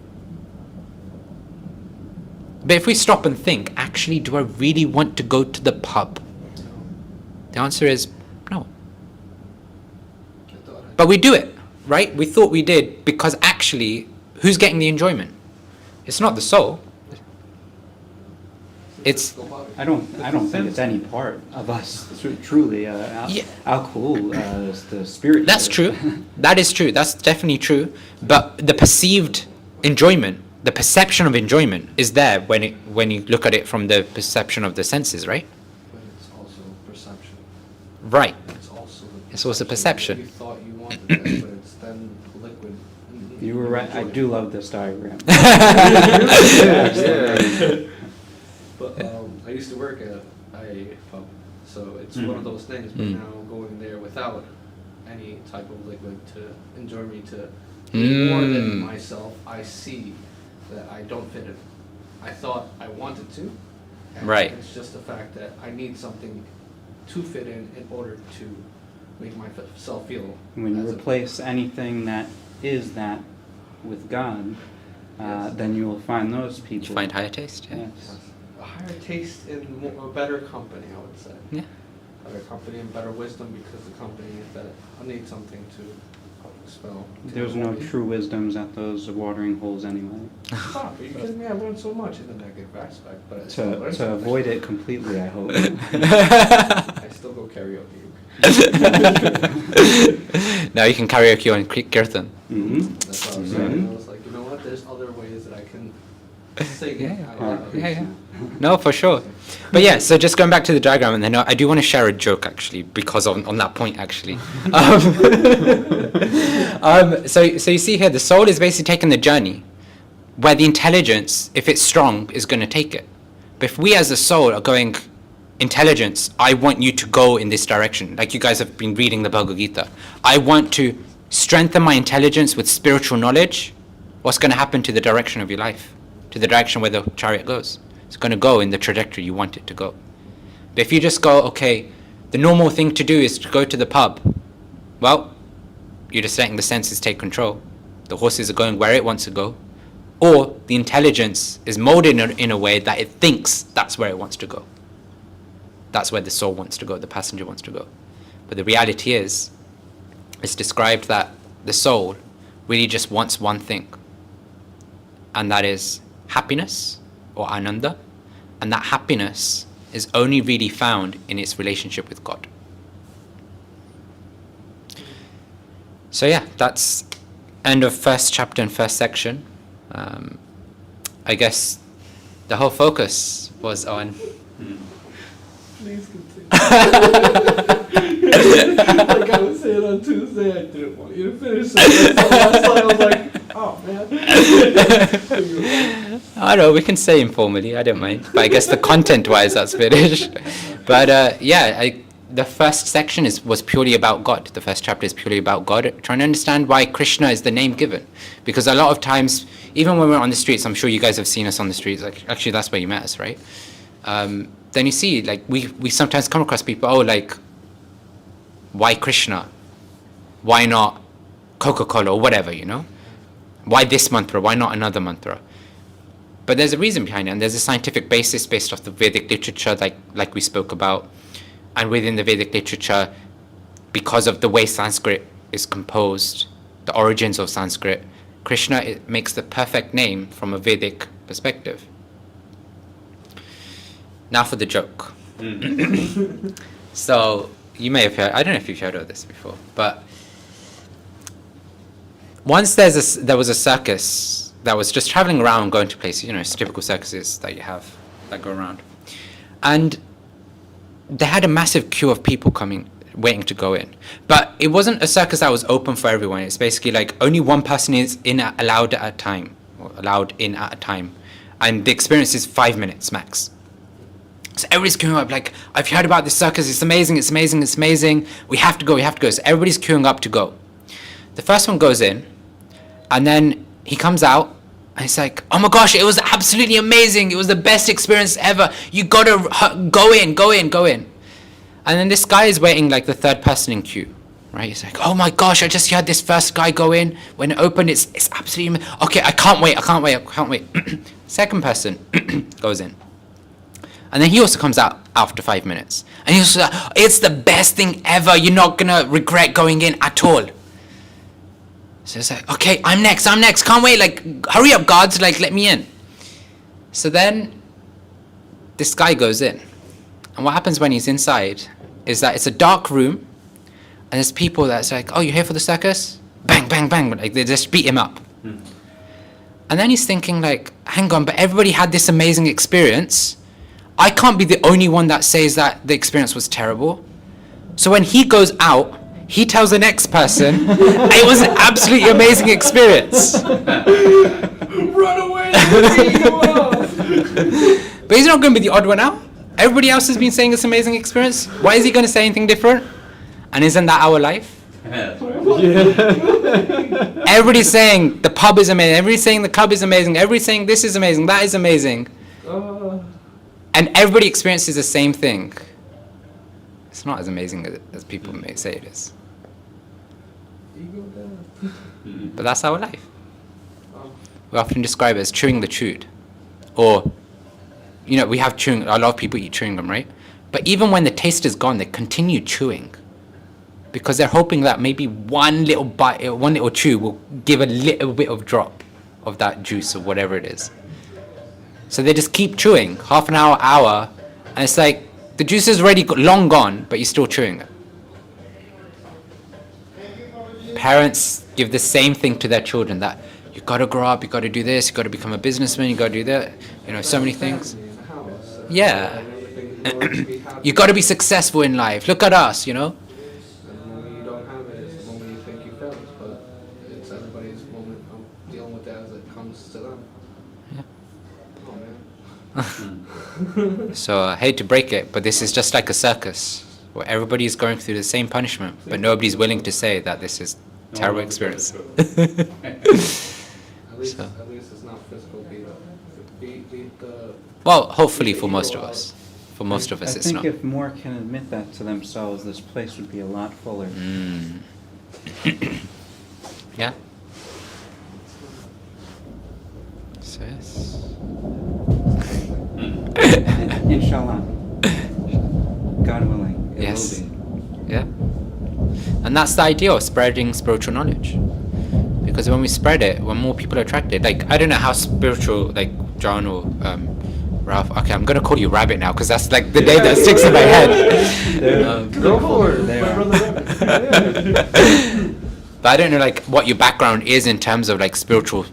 But if we stop and think, actually, do I really want to go to the pub? The answer is no. But we do it, right? We thought we did because actually, who's getting the enjoyment? It's not the soul. It's I don't think it's any part of us truly. Alcohol is the spirit. That's true. That is true. That's definitely true. But the perceived enjoyment the perception of enjoyment is there when you look at it from the perception of the senses, right? But it's also perception. Right. It's also perception. You thought you wanted that, but it's then liquid. You were right. I do love this diagram. But I used to work at a pub, so it's one of those things. But now going there without any type of liquid to enjoy me to be more than myself, I see that I don't fit in. I thought I wanted to. And Right. It's just the fact that I need something to fit in order to make myself feel. When you as a- replace anything that is that with God, Yes. then you will find those people. You find higher taste, yeah. Yes. A higher taste in a better company, I would say. Yeah. Better company and better wisdom, because the company that I need something to expel. There's no true wisdoms at those watering holes anyway. Stop, are you kidding me? I learned so much in the negative aspect, but I still learned To something. avoid it completely, I hope. I still go karaoke. Now you can karaoke on Kirtan. Mhm. That's what I was saying. I was like, you know what? There's other ways that I can sing. Yeah, out loud. yeah. No, for sure. But yeah, so just going back to the diagram, and then I do want to share a joke actually, because on that point actually. So you see here, the soul is basically taking the journey, where the intelligence, if it's strong, is going to take it. But if we as a soul are going, intelligence, I want you to go in this direction, like you guys have been reading the Bhagavad Gita. I want to strengthen my intelligence with spiritual knowledge. What's going to happen to the direction of your life? To the direction where the chariot goes? It's going to go in the trajectory you want it to go. But if you just go, okay, the normal thing to do is to go to the pub, well, you're just letting the senses take control. The horses are going where it wants to go. Or the intelligence is molded in a way that it thinks that's where it wants to go. That's where the soul wants to go, the passenger wants to go. But the reality is, it's described that the soul really just wants one thing. And that is happiness, or ananda. And that happiness is only really found in its relationship with God. So yeah, that's end of first chapter and first section. I guess the whole focus was on... Please continue. Like I was saying on Tuesday, I didn't want you to finish. So last time I was like, oh man. I don't know, we can say informally, I don't mind. But I guess the content-wise, that's finished. But the first section was purely about God. The first chapter is purely about God, trying to understand why Krishna is the name given. Because a lot of times, even when we're on the streets, I'm sure you guys have seen us on the streets, like actually that's where you met us, right? Then you see, like, we sometimes come across people, why Krishna? Why not Coca-Cola or whatever, you know? Why this mantra? Why not another mantra? But there's a reason behind it, and there's a scientific basis based off the Vedic literature, like we spoke about. And within the Vedic literature, because of the way Sanskrit is composed, the origins of Sanskrit, Krishna, it makes the perfect name from a Vedic perspective. Now for the joke. So, you may have heard, I don't know if you've heard of this before, but once there was a circus that was just traveling around, going to places, it's typical circuses that you have that go around. And they had a massive queue of people waiting to go in. But it wasn't a circus that was open for everyone. It's basically like only one person is allowed in at a time. And the experience is 5 minutes max. So everybody's queuing up, like, I've heard about this circus, it's amazing, it's amazing, it's amazing. We have to go. So everybody's queuing up to go. The first one goes in, and then he comes out, and he's like, oh my gosh, it was absolutely amazing. It was the best experience ever. You gotta go in. And then this guy is waiting like the third person in queue, right? He's like, oh my gosh, I just heard this first guy go in. When it opened, it's absolutely, okay, I can't wait. Second person goes in. And then he also comes out after 5 minutes. And he's like, it's the best thing ever. You're not gonna regret going in at all. So it's like, okay, I'm next, can't wait, like, hurry up, gods, like, let me in. So then, this guy goes in. And what happens when he's inside is that it's a dark room, and there's people that's like, oh, you're here for the circus? Bang, bang, bang, like, they just beat him up. And And then he's thinking like, hang on, but everybody had this amazing experience. I can't be the only one that says that the experience was terrible. So when he goes out, he tells the next person, it was an absolutely amazing experience. Run away! But he's not going to be the odd one out. Everybody else has been saying it's an amazing experience. Why is he going to say anything different? And isn't that our life? Everybody's saying the pub is amazing. Everybody's saying the club is amazing. Everybody's saying this is amazing. That is amazing. And everybody experiences the same thing. It's not as amazing as people may say it is. But that's our life. We often describe it as chewing the chewed. Or, you know, we have chewing, a lot of people eat chewing gum, right? But even when the taste is gone, they continue chewing. Because they're hoping that maybe one little bite, one little chew will give a little bit of drop of that juice or whatever it is. So they just keep chewing, half an hour, and it's like, the juice is already long gone, but you're still chewing it. Parents give the same thing to their children, that you gotta grow up, you gotta do this, you gotta become a businessman, you gotta do that, you know, so many things. Yeah. You gotta be successful in life, look at us, you know. And the moment you don't have it, it's the moment you think you failed, but it's everybody's moment of dealing with that as it comes to them. Oh man. So I hate to break it, but this is just like a circus, where everybody's going through the same punishment, but nobody's willing to say that this is a terrible experience. At least it's not physical beat up. Beat the. Well, hopefully for most of us. For most of us, I it's think not. if more can admit that to themselves, this place would be a lot fuller. Yeah. So yes. Inshallah. God willing, it Yes. will be. Yeah. And that's the idea of spreading spiritual knowledge. Because when we spread it, when more people are attracted, like, I don't know how spiritual, like, John or Ralph, okay, I'm going to call you Rabbit now, because that's, like, the name that sticks in my head. Go for it, They my are. brother. But I don't know, like, what your background is in terms of, like, spiritual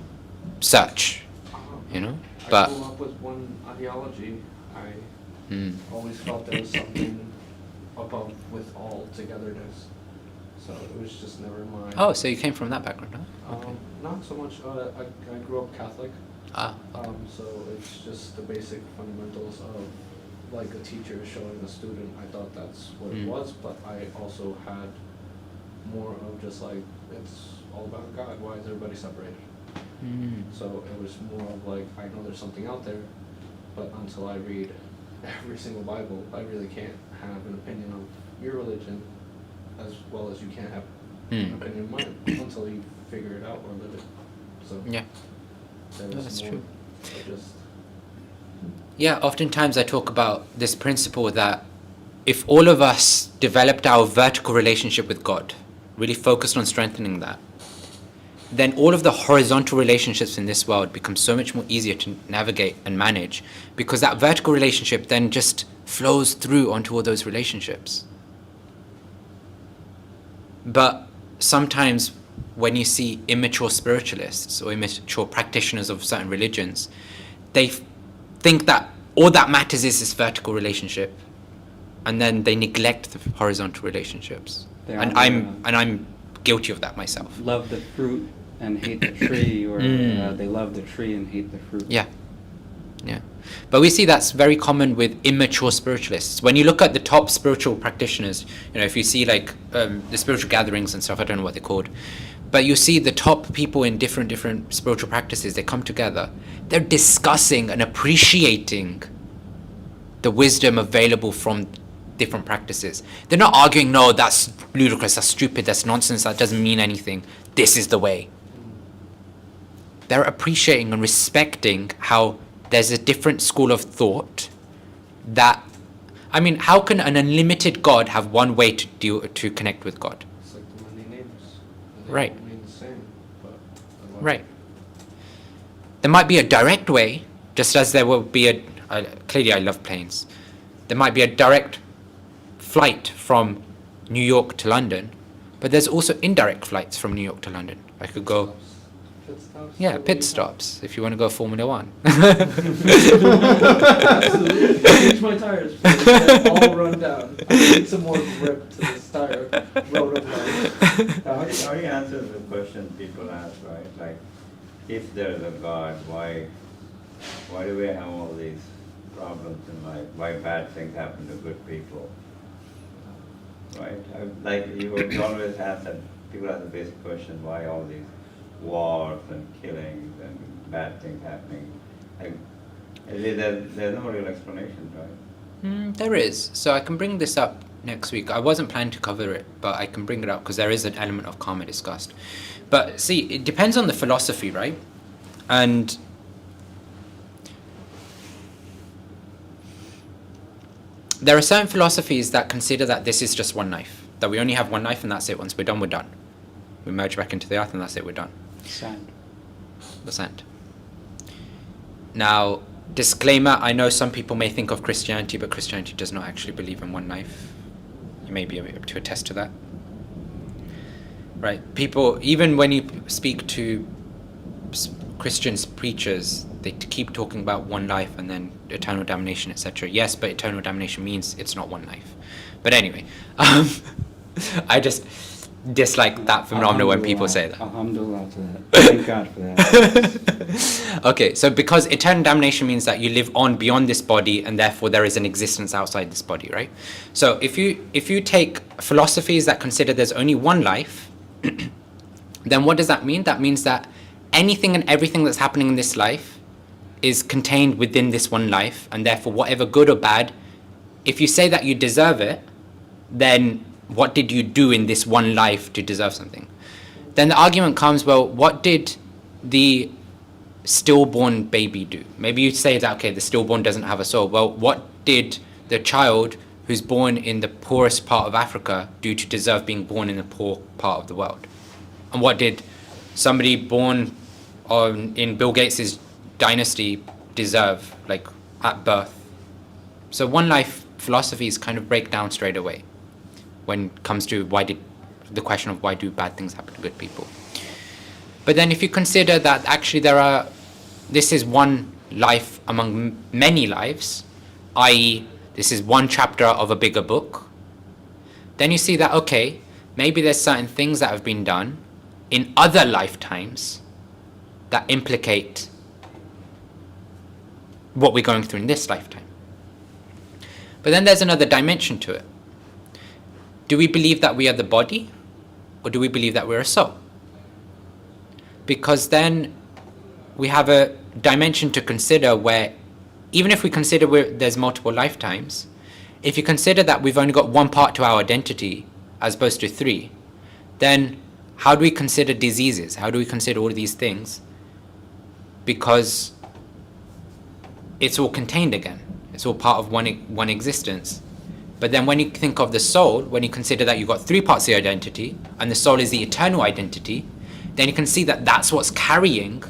search, you know? I But, grew up with one ideology. I mm, always felt there was something above with all togetherness. So it was just never mine. oh, so you came from that background, huh? Okay. Not so much. I grew up Catholic. Ah, So it's just the basic fundamentals of like a teacher showing a student. I thought that's what it was, but I also had more of just like, it's all about God. Why is everybody separated? So it was more of like, I know there's something out there, but until I read every single Bible, I really can't have an opinion of your religion as well as you can't have an opinion of mine until you figure it out or live it. So yeah. there No, was that's more true. of just Yeah, oftentimes I talk about this principle that if all of us developed our vertical relationship with God, really focused on strengthening that, then all of the horizontal relationships in this world become so much more easier to navigate and manage, because that vertical relationship then just flows through onto all those relationships. But sometimes when you see immature spiritualists or immature practitioners of certain religions, they think that all that matters is this vertical relationship, and then they neglect the horizontal relationships. They And either, I'm guilty of that myself. love the fruit and hate the tree, or they love the tree and hate the fruit. Yeah. Yeah. But we see that's very common with immature spiritualists. When you look at the top spiritual practitioners, you know, if you see like the spiritual gatherings and stuff, I don't know what they're called, but you see the top people in different spiritual practices, they come together. They're discussing and appreciating the wisdom available from different practices. They're not arguing, no, that's ludicrous, that's stupid, that's nonsense, that doesn't mean anything. This is the way. They're appreciating and respecting how there's a different school of thought that, I mean, how can an unlimited God have one way to connect with God? it's like the many names. And they Right. don't mean the same, but I love Right. There might be a direct way, just as there will be clearly I love planes. There might be a direct flight from New York to London, but there's also indirect flights from New York to London. I could go, pit stops. Yeah, So pit we- stops if you want to go Formula One. Absolutely. Change my tires. Please. They're all run down. I need some more grip to this tire road of life. How do you answer the question people ask, right? Like, if there's a God, why do we have all these problems in life? Why bad things happen to good people? Right? Like you would always ask that, people ask the basic question, why all these wars and killings and bad things happening? Like, there's no real explanation, right? There is. So I can bring this up next week. I wasn't planning to cover it, but I can bring it up because there is an element of karma discussed. But see, it depends on the philosophy, right? And there are certain philosophies that consider that this is just one life, that we only have one life and that's it. Once we're done, we're done. We merge back into the earth and that's it, we're done. Sand. The sand. Now, disclaimer, I know some people may think of Christianity, but Christianity does not actually believe in one life. You may be able to attest to that. Right? People, even when you speak to Christians preachers, they keep talking about one life and then eternal damnation, etc. Yes, but eternal damnation means it's not one life. But anyway, I just dislike that phenomenon when people say that. Alhamdulillah to that. Thank God for that. Okay, so because eternal damnation means that you live on beyond this body and therefore there is an existence outside this body, right? So if you take philosophies that consider there's only one life, then what does that mean? That means that anything and everything that's happening in this life is contained within this one life, and therefore whatever good or bad, if you say that you deserve it, then what did you do in this one life to deserve something? Then the argument comes, well, what did the stillborn baby do? Maybe you say that, okay, the stillborn doesn't have a soul. Well, what did the child who's born in the poorest part of Africa do to deserve being born in the poor part of the world? And what did somebody born in Bill Gates's dynasty deserve, like, at birth? So one life philosophies kind of break down straight away when it comes to the question of why do bad things happen to good people. But then if you consider that actually this is one life among many lives, i.e. this is one chapter of a bigger book, then you see that, okay, maybe there's certain things that have been done in other lifetimes that implicate what we're going through in this lifetime. But then there's another dimension to it. Do we believe that we are the body, or do we believe that we're a soul? Because then we have a dimension to consider where, even if we consider there's multiple lifetimes, if you consider that we've only got one part to our identity as opposed to three, then how do we consider diseases? How do we consider all of these things? Because it's all contained again. It's all part of one existence. But then when you think of the soul, when you consider that you've got three parts of your identity, and the soul is the eternal identity, then you can see that that's what's carrying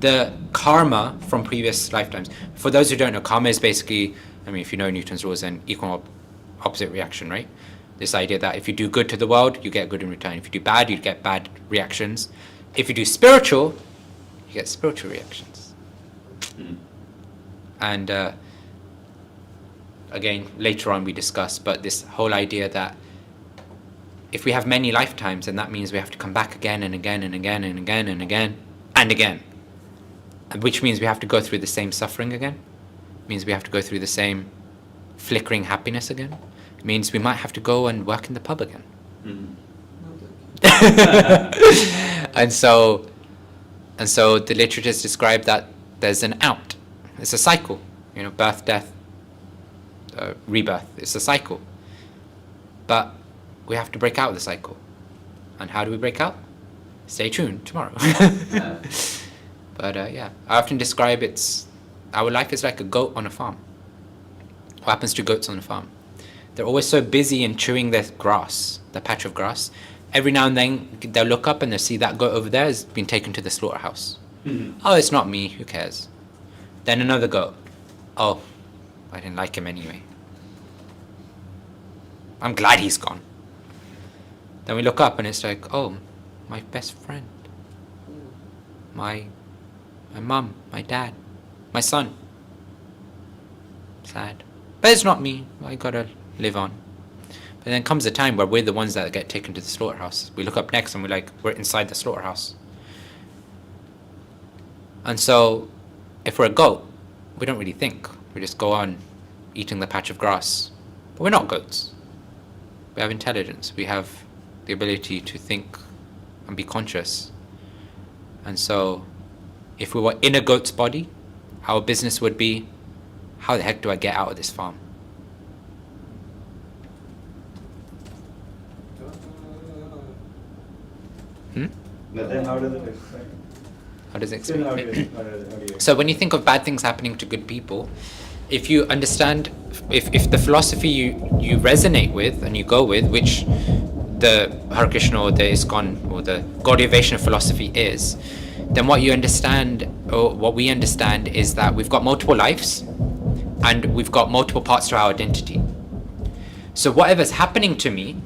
the karma from previous lifetimes. For those who don't know, karma is basically, if you know Newton's laws, then equal opposite reaction, right? This idea that if you do good to the world, you get good in return. If you do bad, you get bad reactions. If you do spiritual, you get spiritual reactions. And again, later on we discuss, but this whole idea that if we have many lifetimes, then that means we have to come back again and again and again and again and again and again. Which means we have to go through the same suffering again. It means we have to go through the same flickering happiness again. It means we might have to go and work in the pub again. And so the literatures describe that there's an out. It's a cycle. Birth, death, rebirth. It's a cycle. But we have to break out of the cycle. And how do we break out? Stay tuned tomorrow. But I often describe our life is like a goat on a farm. What happens to goats on a farm? They're always so busy in chewing their grass, the patch of grass. Every now and then they'll look up and they'll see that goat over there has been taken to the slaughterhouse. Oh, it's not me, who cares? Then another goat. Oh, I didn't like him anyway. I'm glad he's gone. Then we look up and it's like, oh, my best friend. my mum, my dad, my son. Sad. But it's not me. I gotta live on. But then comes a time where we're the ones that get taken to the slaughterhouse. We look up next and we're inside the slaughterhouse. And so, if we're a goat, we don't really think. We just go on eating the patch of grass. But we're not goats. We have intelligence. We have the ability to think and be conscious. And so, if we were in a goat's body, our business would be, how the heck do I get out of this farm? But then how does it explain? How does it Still, explain? how do you So when you think of bad things happening to good people, if you understand, if the philosophy you resonate with and you go with, which the Hare Krishna or the ISKCON or the Gaudiya Vaishnava philosophy is, then what you understand, or what we understand, is that we've got multiple lives and we've got multiple parts to our identity. So whatever's happening to me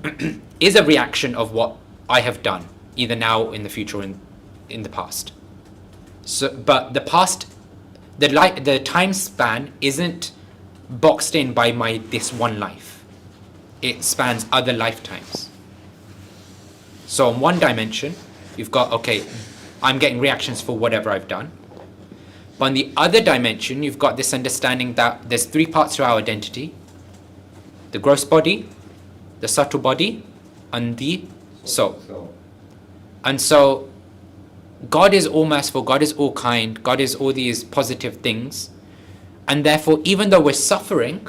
is a reaction of what I have done, either now, in the future, or in the past. So, but the past, the time span isn't boxed in by this one life. It spans other lifetimes. So in one dimension, you've got, okay, I'm getting reactions for whatever I've done. But on the other dimension, you've got this understanding that there's three parts to our identity: the gross body, the subtle body, and the soul. So, And so, God is all merciful, God is all kind, God is all these positive things. And therefore, even though we're suffering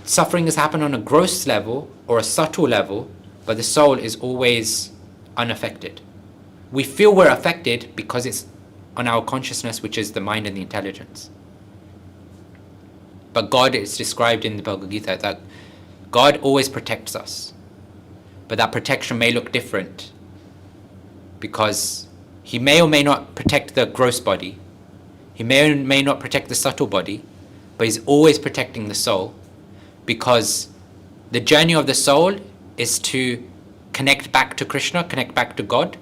has happened on a gross level or a subtle level, but the soul is always unaffected. We feel we're affected because it's on our consciousness, which is the mind and the intelligence. But God is described in the Bhagavad Gita that God always protects us. But that protection may look different because he may or may not protect the gross body. He may or may not protect the subtle body, but he's always protecting the soul, because the journey of the soul is to connect back to Krishna, connect back to God.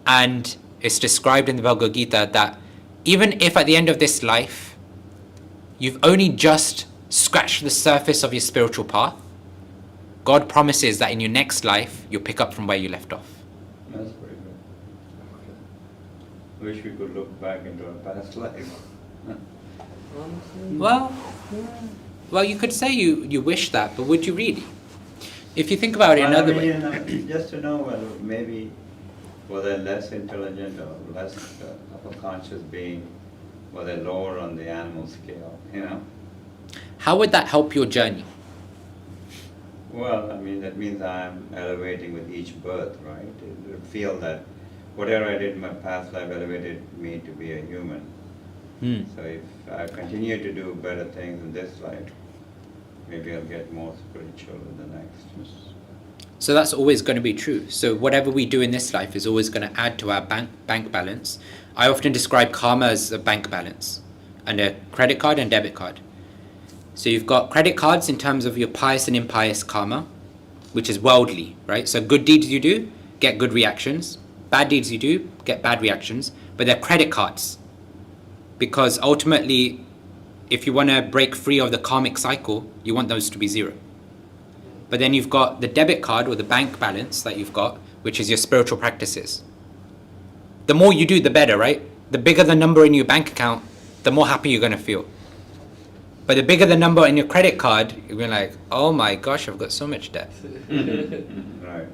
And it's described in the Bhagavad Gita that even if at the end of this life, you've only just scratched the surface of your spiritual path, God promises that in your next life, you'll pick up from where you left off. that's pretty good. Wish we could look back into our past life. Well, you could say you wish that, but would you really? If you think about it Well, another I way. mean, just to know whether maybe were they less intelligent or less of a conscious being, were they lower on the animal scale, you know? How would that help your journey? Well, I mean, that means I'm elevating with each birth, right? I feel that whatever I did in my past life elevated me to be a human. So if I continue to do better things in this life, maybe I'll get more spiritual in the next. So that's always going to be true. So whatever we do in this life is always going to add to our bank balance. I often describe karma as a bank balance, and a credit card and debit card. So you've got credit cards in terms of your pious and impious karma, which is worldly, right? So good deeds you do, get good reactions. Bad deeds you do, get bad reactions. But they're credit cards. Because ultimately, if you want to break free of the karmic cycle, you want those to be zero. But then you've got the debit card or the bank balance that you've got, which is your spiritual practices. The more you do, the better, right? The bigger the number in your bank account, the more happy you're going to feel. But the bigger the number in your credit card, you're going to like, oh my gosh, I've got so much debt. Right.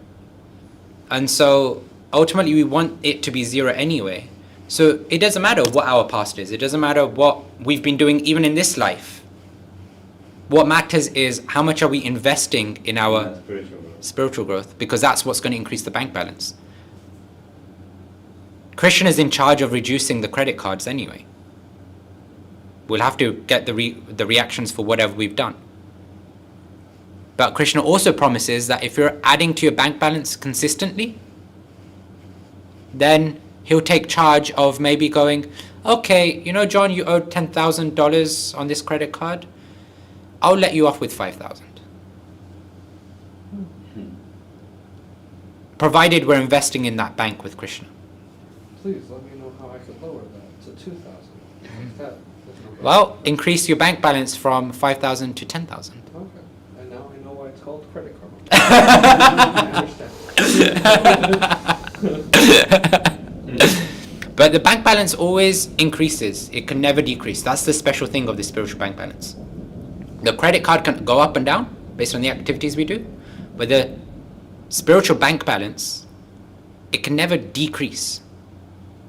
And so ultimately we want it to be zero anyway. So it doesn't matter what our past is. It doesn't matter what we've been doing even in this life. What matters is how much are we investing in our spiritual growth, because that's what's going to increase the bank balance. Krishna is in charge of reducing the credit cards anyway. We'll have to get the reactions for whatever we've done. But Krishna also promises that if you're adding to your bank balance consistently, then he'll take charge of maybe going, okay, you know, John, you owe $10,000 on this credit card. I'll let you off with $5,000. provided we're investing in that bank with Krishna. Please let me know how I can lower that to 2,000. That is no Well, increase your bank balance from 5,000 to 10,000. Okay, and now I know why it's called credit karma. I understand. But the bank balance always increases. It can never decrease. That's the special thing of the spiritual bank balance. The credit card can go up and down based on the activities we do, but the spiritual bank balance, it can never decrease.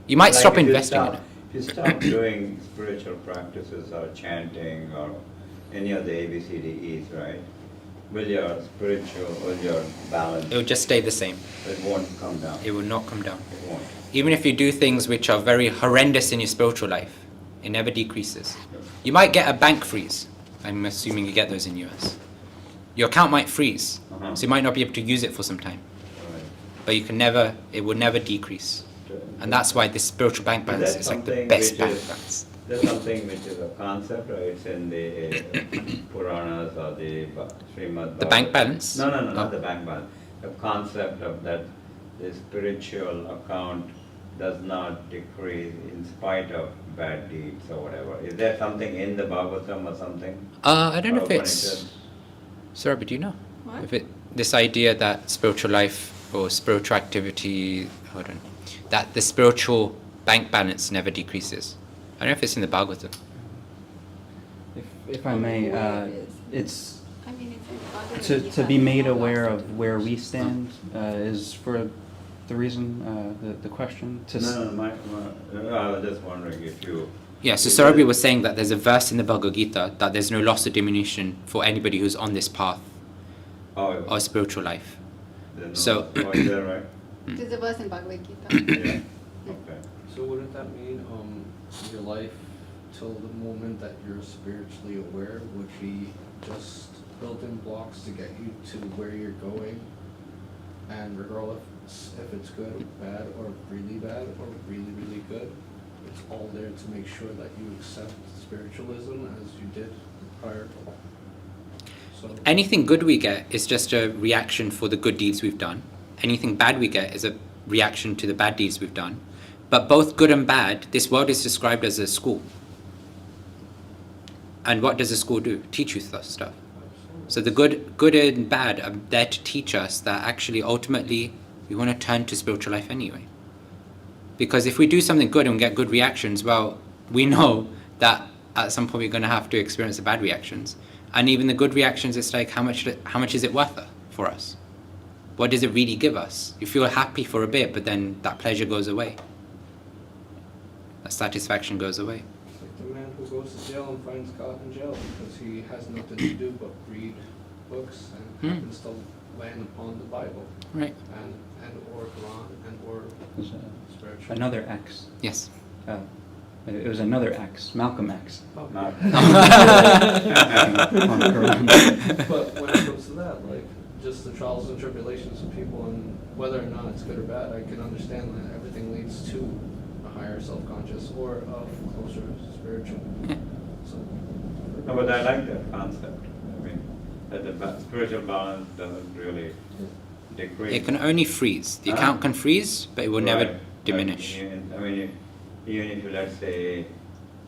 You might Like stop if you investing in it. If you stop doing spiritual practices or chanting or any of the ABCDEs, right? Will your balance, It will just stay the same. it won't come down. It will not come down. It won't. Even if you do things which are very horrendous in your spiritual life, it never decreases. You might get a bank freeze. I'm assuming you get those in US. Your account might freeze, Uh-huh. so you might not be able to use it for some time. Right. But it will never decrease. And that's why this spiritual bank balance That's is like the something best which bank is- balance. There's something which is a concept, right? It's in the Puranas or the Srimad. The bank Bhagavatam. balance? No, Oh. not the bank balance. The concept of that the spiritual account does not decrease in spite of bad deeds or whatever. Is there something in the Bhagavatam or something? I don't know if Or it's... Upanishad? Sarah, but do you know? What? If this idea that spiritual life or spiritual activity, that the spiritual bank balance never decreases. I don't know if it's in the Bhagavatam. If I may, Where it is. it's I mean, it's in Bhagavad to Gita, be made it's not aware lost of where we stand is for the reason, the question. To No, I was just wondering if you. Yeah, so if Sarabhi there- was saying that there's a verse in the Bhagavad Gita that there's no loss or diminution for anybody who's on this path Oh, of spiritual life. there's no- so- oh, is that right? There's a verse in Bhagavad Gita. Yeah, okay. So wouldn't that mean your life till the moment that you're spiritually aware would be just built-in blocks to get you to where you're going, and regardless if it's good or bad or really bad or really really good, it's all there to make sure that you accept spiritualism as you did prior to. So Anything good we get is just a reaction for the good deeds we've done. Anything bad we get is a reaction to the bad deeds we've done. But both good and bad, this world is described as a school. And what does a school do? Teach you stuff. So the good and bad are there to teach us that actually ultimately we want to turn to spiritual life anyway. Because if we do something good and we get good reactions, well, we know that at some point we're going to have to experience the bad reactions. And even the good reactions, it's like, how much is it worth for us? What does it really give us? You feel happy for a bit, but then that pleasure goes away. That satisfaction goes away. it's like the man who goes to jail and finds God in jail because he has nothing to do but read books and happens to land upon the Bible Right. and or Quran and or There's spiritual. another X. Yes. It was another X, Malcolm X. Oh. Not- On Quran. But when it comes to that, like just the trials and tribulations of people and whether or not it's good or bad, I can understand that everything leads to a higher self-conscious or a closer spiritual. So, No, but I like that concept. I mean, that the spiritual balance doesn't really decrease. It can only freeze. The Huh? account can freeze, but it will never Right. diminish. I mean, even if you, let's say,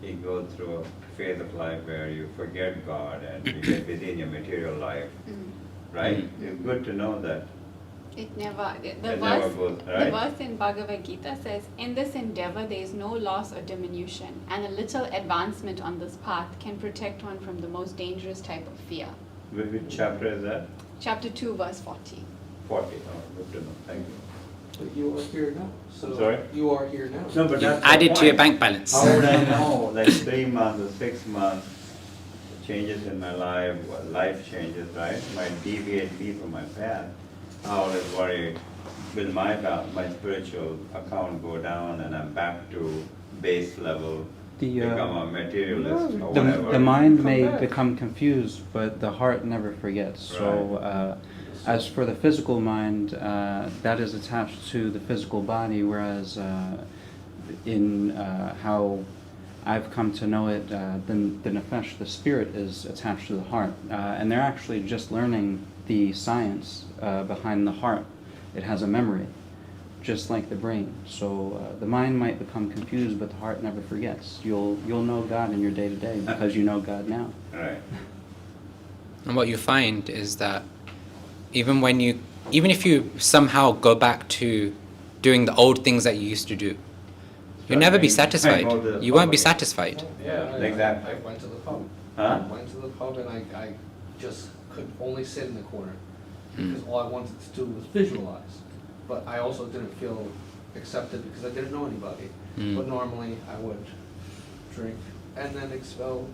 you go through a phase of life where you forget God and you get busy in your material life, right? Mm. It's good to know that. It never, the It never goes, the right? verse in Bhagavad Gita says, in this endeavor there is no loss or diminution, and a little advancement on this path can protect one from the most dangerous type of fear. Which chapter is that? Chapter 2, verse 40. 40. Oh, good to know. Thank you. but you are here now. So I'm sorry? you are here now. No, but You that's the add it to your point. bank balance. How would I know, like 3 months or 6 months, changes in my life, life changes, right? Might deviate me from my path. I always worry, will my spiritual account go down and I'm back to base level, become a materialist or whatever? The mind Come may back. become confused, but the heart never forgets. So, as for the physical mind, that is attached to the physical body, whereas in how I've come to know it, the nefesh, the spirit, is attached to the heart. And they're actually just learning the science behind the heart. It has a memory, just like the brain. So the mind might become confused, but the heart never forgets. You'll know God in your day to day because you know God now. Right. And what you find is that even if you somehow go back to doing the old things that you used to do, you'll never be satisfied. You won't be satisfied. Yeah, Exactly. I went to the pub. Huh? I went to the pub and I just could only sit in the corner Mm. because all I wanted to do was visualize. But I also didn't feel accepted because I didn't know anybody. Mm. But normally I would drink and then expel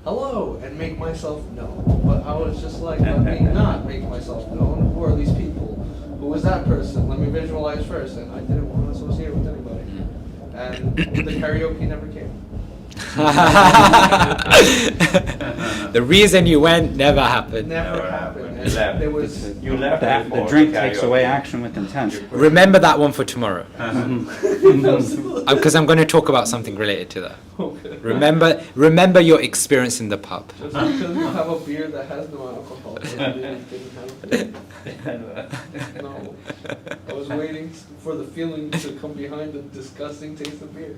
hello and make myself known. But I was just like, let me not make myself known. Who are these people? Who is that person? Let me visualize first. And I didn't want to associate with anybody. And the karaoke never came. The reason you went never happened. Never Never happened. happened. And You left. there was You left The before drink the takes karaoke. away action with intent. Remember that one for tomorrow, absolutely. because I'm going to talk about something related to that. Okay. Remember your experience in the pub. Just because you have a beer that has no alcohol, doesn't mean it didn't have it. No. I was waiting for the feeling to come behind the disgusting taste of beer.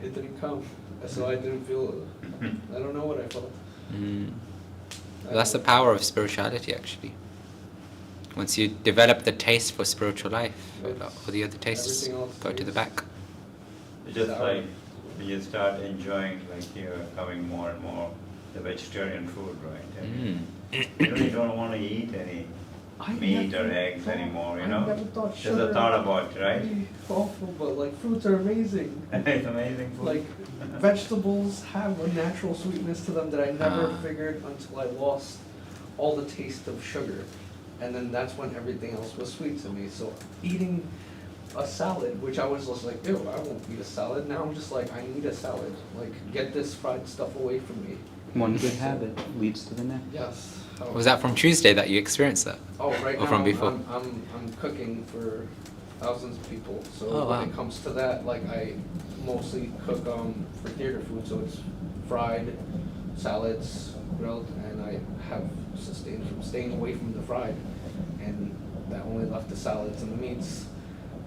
It didn't come. So I didn't feel it. I don't know what I felt. Mm. That's the power of spirituality, actually. Once you develop the taste for spiritual life, all the other tastes Everything else go to the is- back. It's just like you start enjoying, like you're coming more and more the vegetarian food, right? And you really don't want to eat any I meat or never eggs thought- anymore, you I know? never thought Just sugar a thought about it, right? would be awful, but like fruits are amazing. It's amazing food. Like vegetables have a natural sweetness to them that I never Ah. figured until I lost all the taste of sugar. And then that's when everything else was sweet to me. So eating a salad, which I was just like, ew, I won't eat a salad. Now I'm just like, I need a salad. Like, get this fried stuff away from me. One good habit leads to the next. Yes. Was that from Tuesday that you experienced that? Oh, right or now from before? I'm cooking for thousands of people. So Oh, wow. when it comes to that, like I mostly cook for theater food. So it's fried, salads, grilled, and I have sustained from staying away from the fried, and that only left the salads and the meats.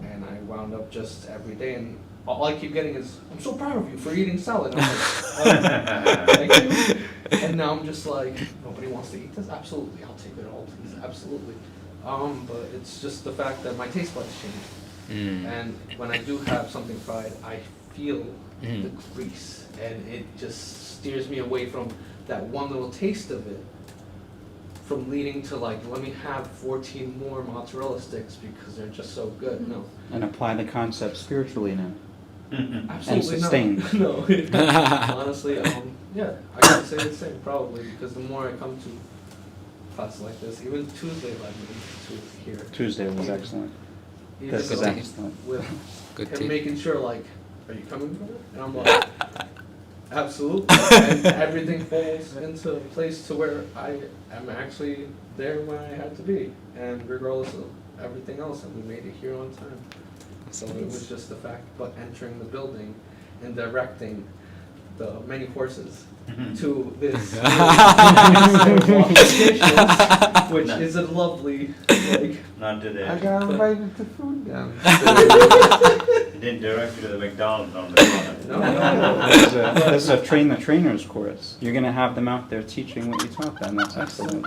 And I wound up just every day, and all I keep getting is, "I'm so proud of you for eating salad." And I'm like, "Thank you." And now I'm just like, nobody wants to eat this? Absolutely, I'll take it all, please, absolutely. But it's just the fact that my taste buds change. Mm. And when I do have something fried, I feel Mm. the grease, and it just steers me away from that one little taste of it, from leading to like, let me have 14 more mozzarella sticks because they're just so good. No, And apply the concept spiritually now. absolutely sustain. not. No, honestly, yeah, I can say the same probably, because the more I come to class like this, even Tuesday led me to here. Tuesday was excellent. Even This is though excellent. with Good him tea. making sure like, are you coming for it? And I'm like, absolutely. And everything falls into place to where I am actually there when I had to be, and regardless of everything else, and we made it here on time. So it was just the fact, but entering the building and directing the many horses to this which is a lovely, like, Not today. I got invited to food down. You didn't direct you to the McDonald's on the corner. No. There's a train the trainers course. You're going to have them out there teaching what you taught them. That's excellent.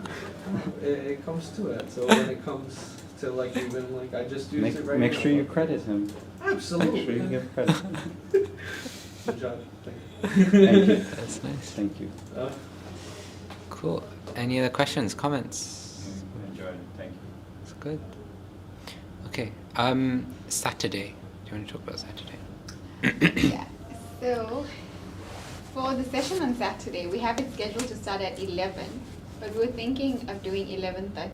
It comes to it. So when it comes to like even like I just used it right now. Make sure you credit him. Absolutely. Make sure you give credit. Good job. Thank Thank you. That's nice. Thank you. you. Cool. Any other questions, comments? Enjoyed it, thank you. That's good. Okay. Saturday. Do you want to talk about Saturday? Yeah. So for the session on Saturday, we have it scheduled to start at 11, but we're thinking of doing 11:30.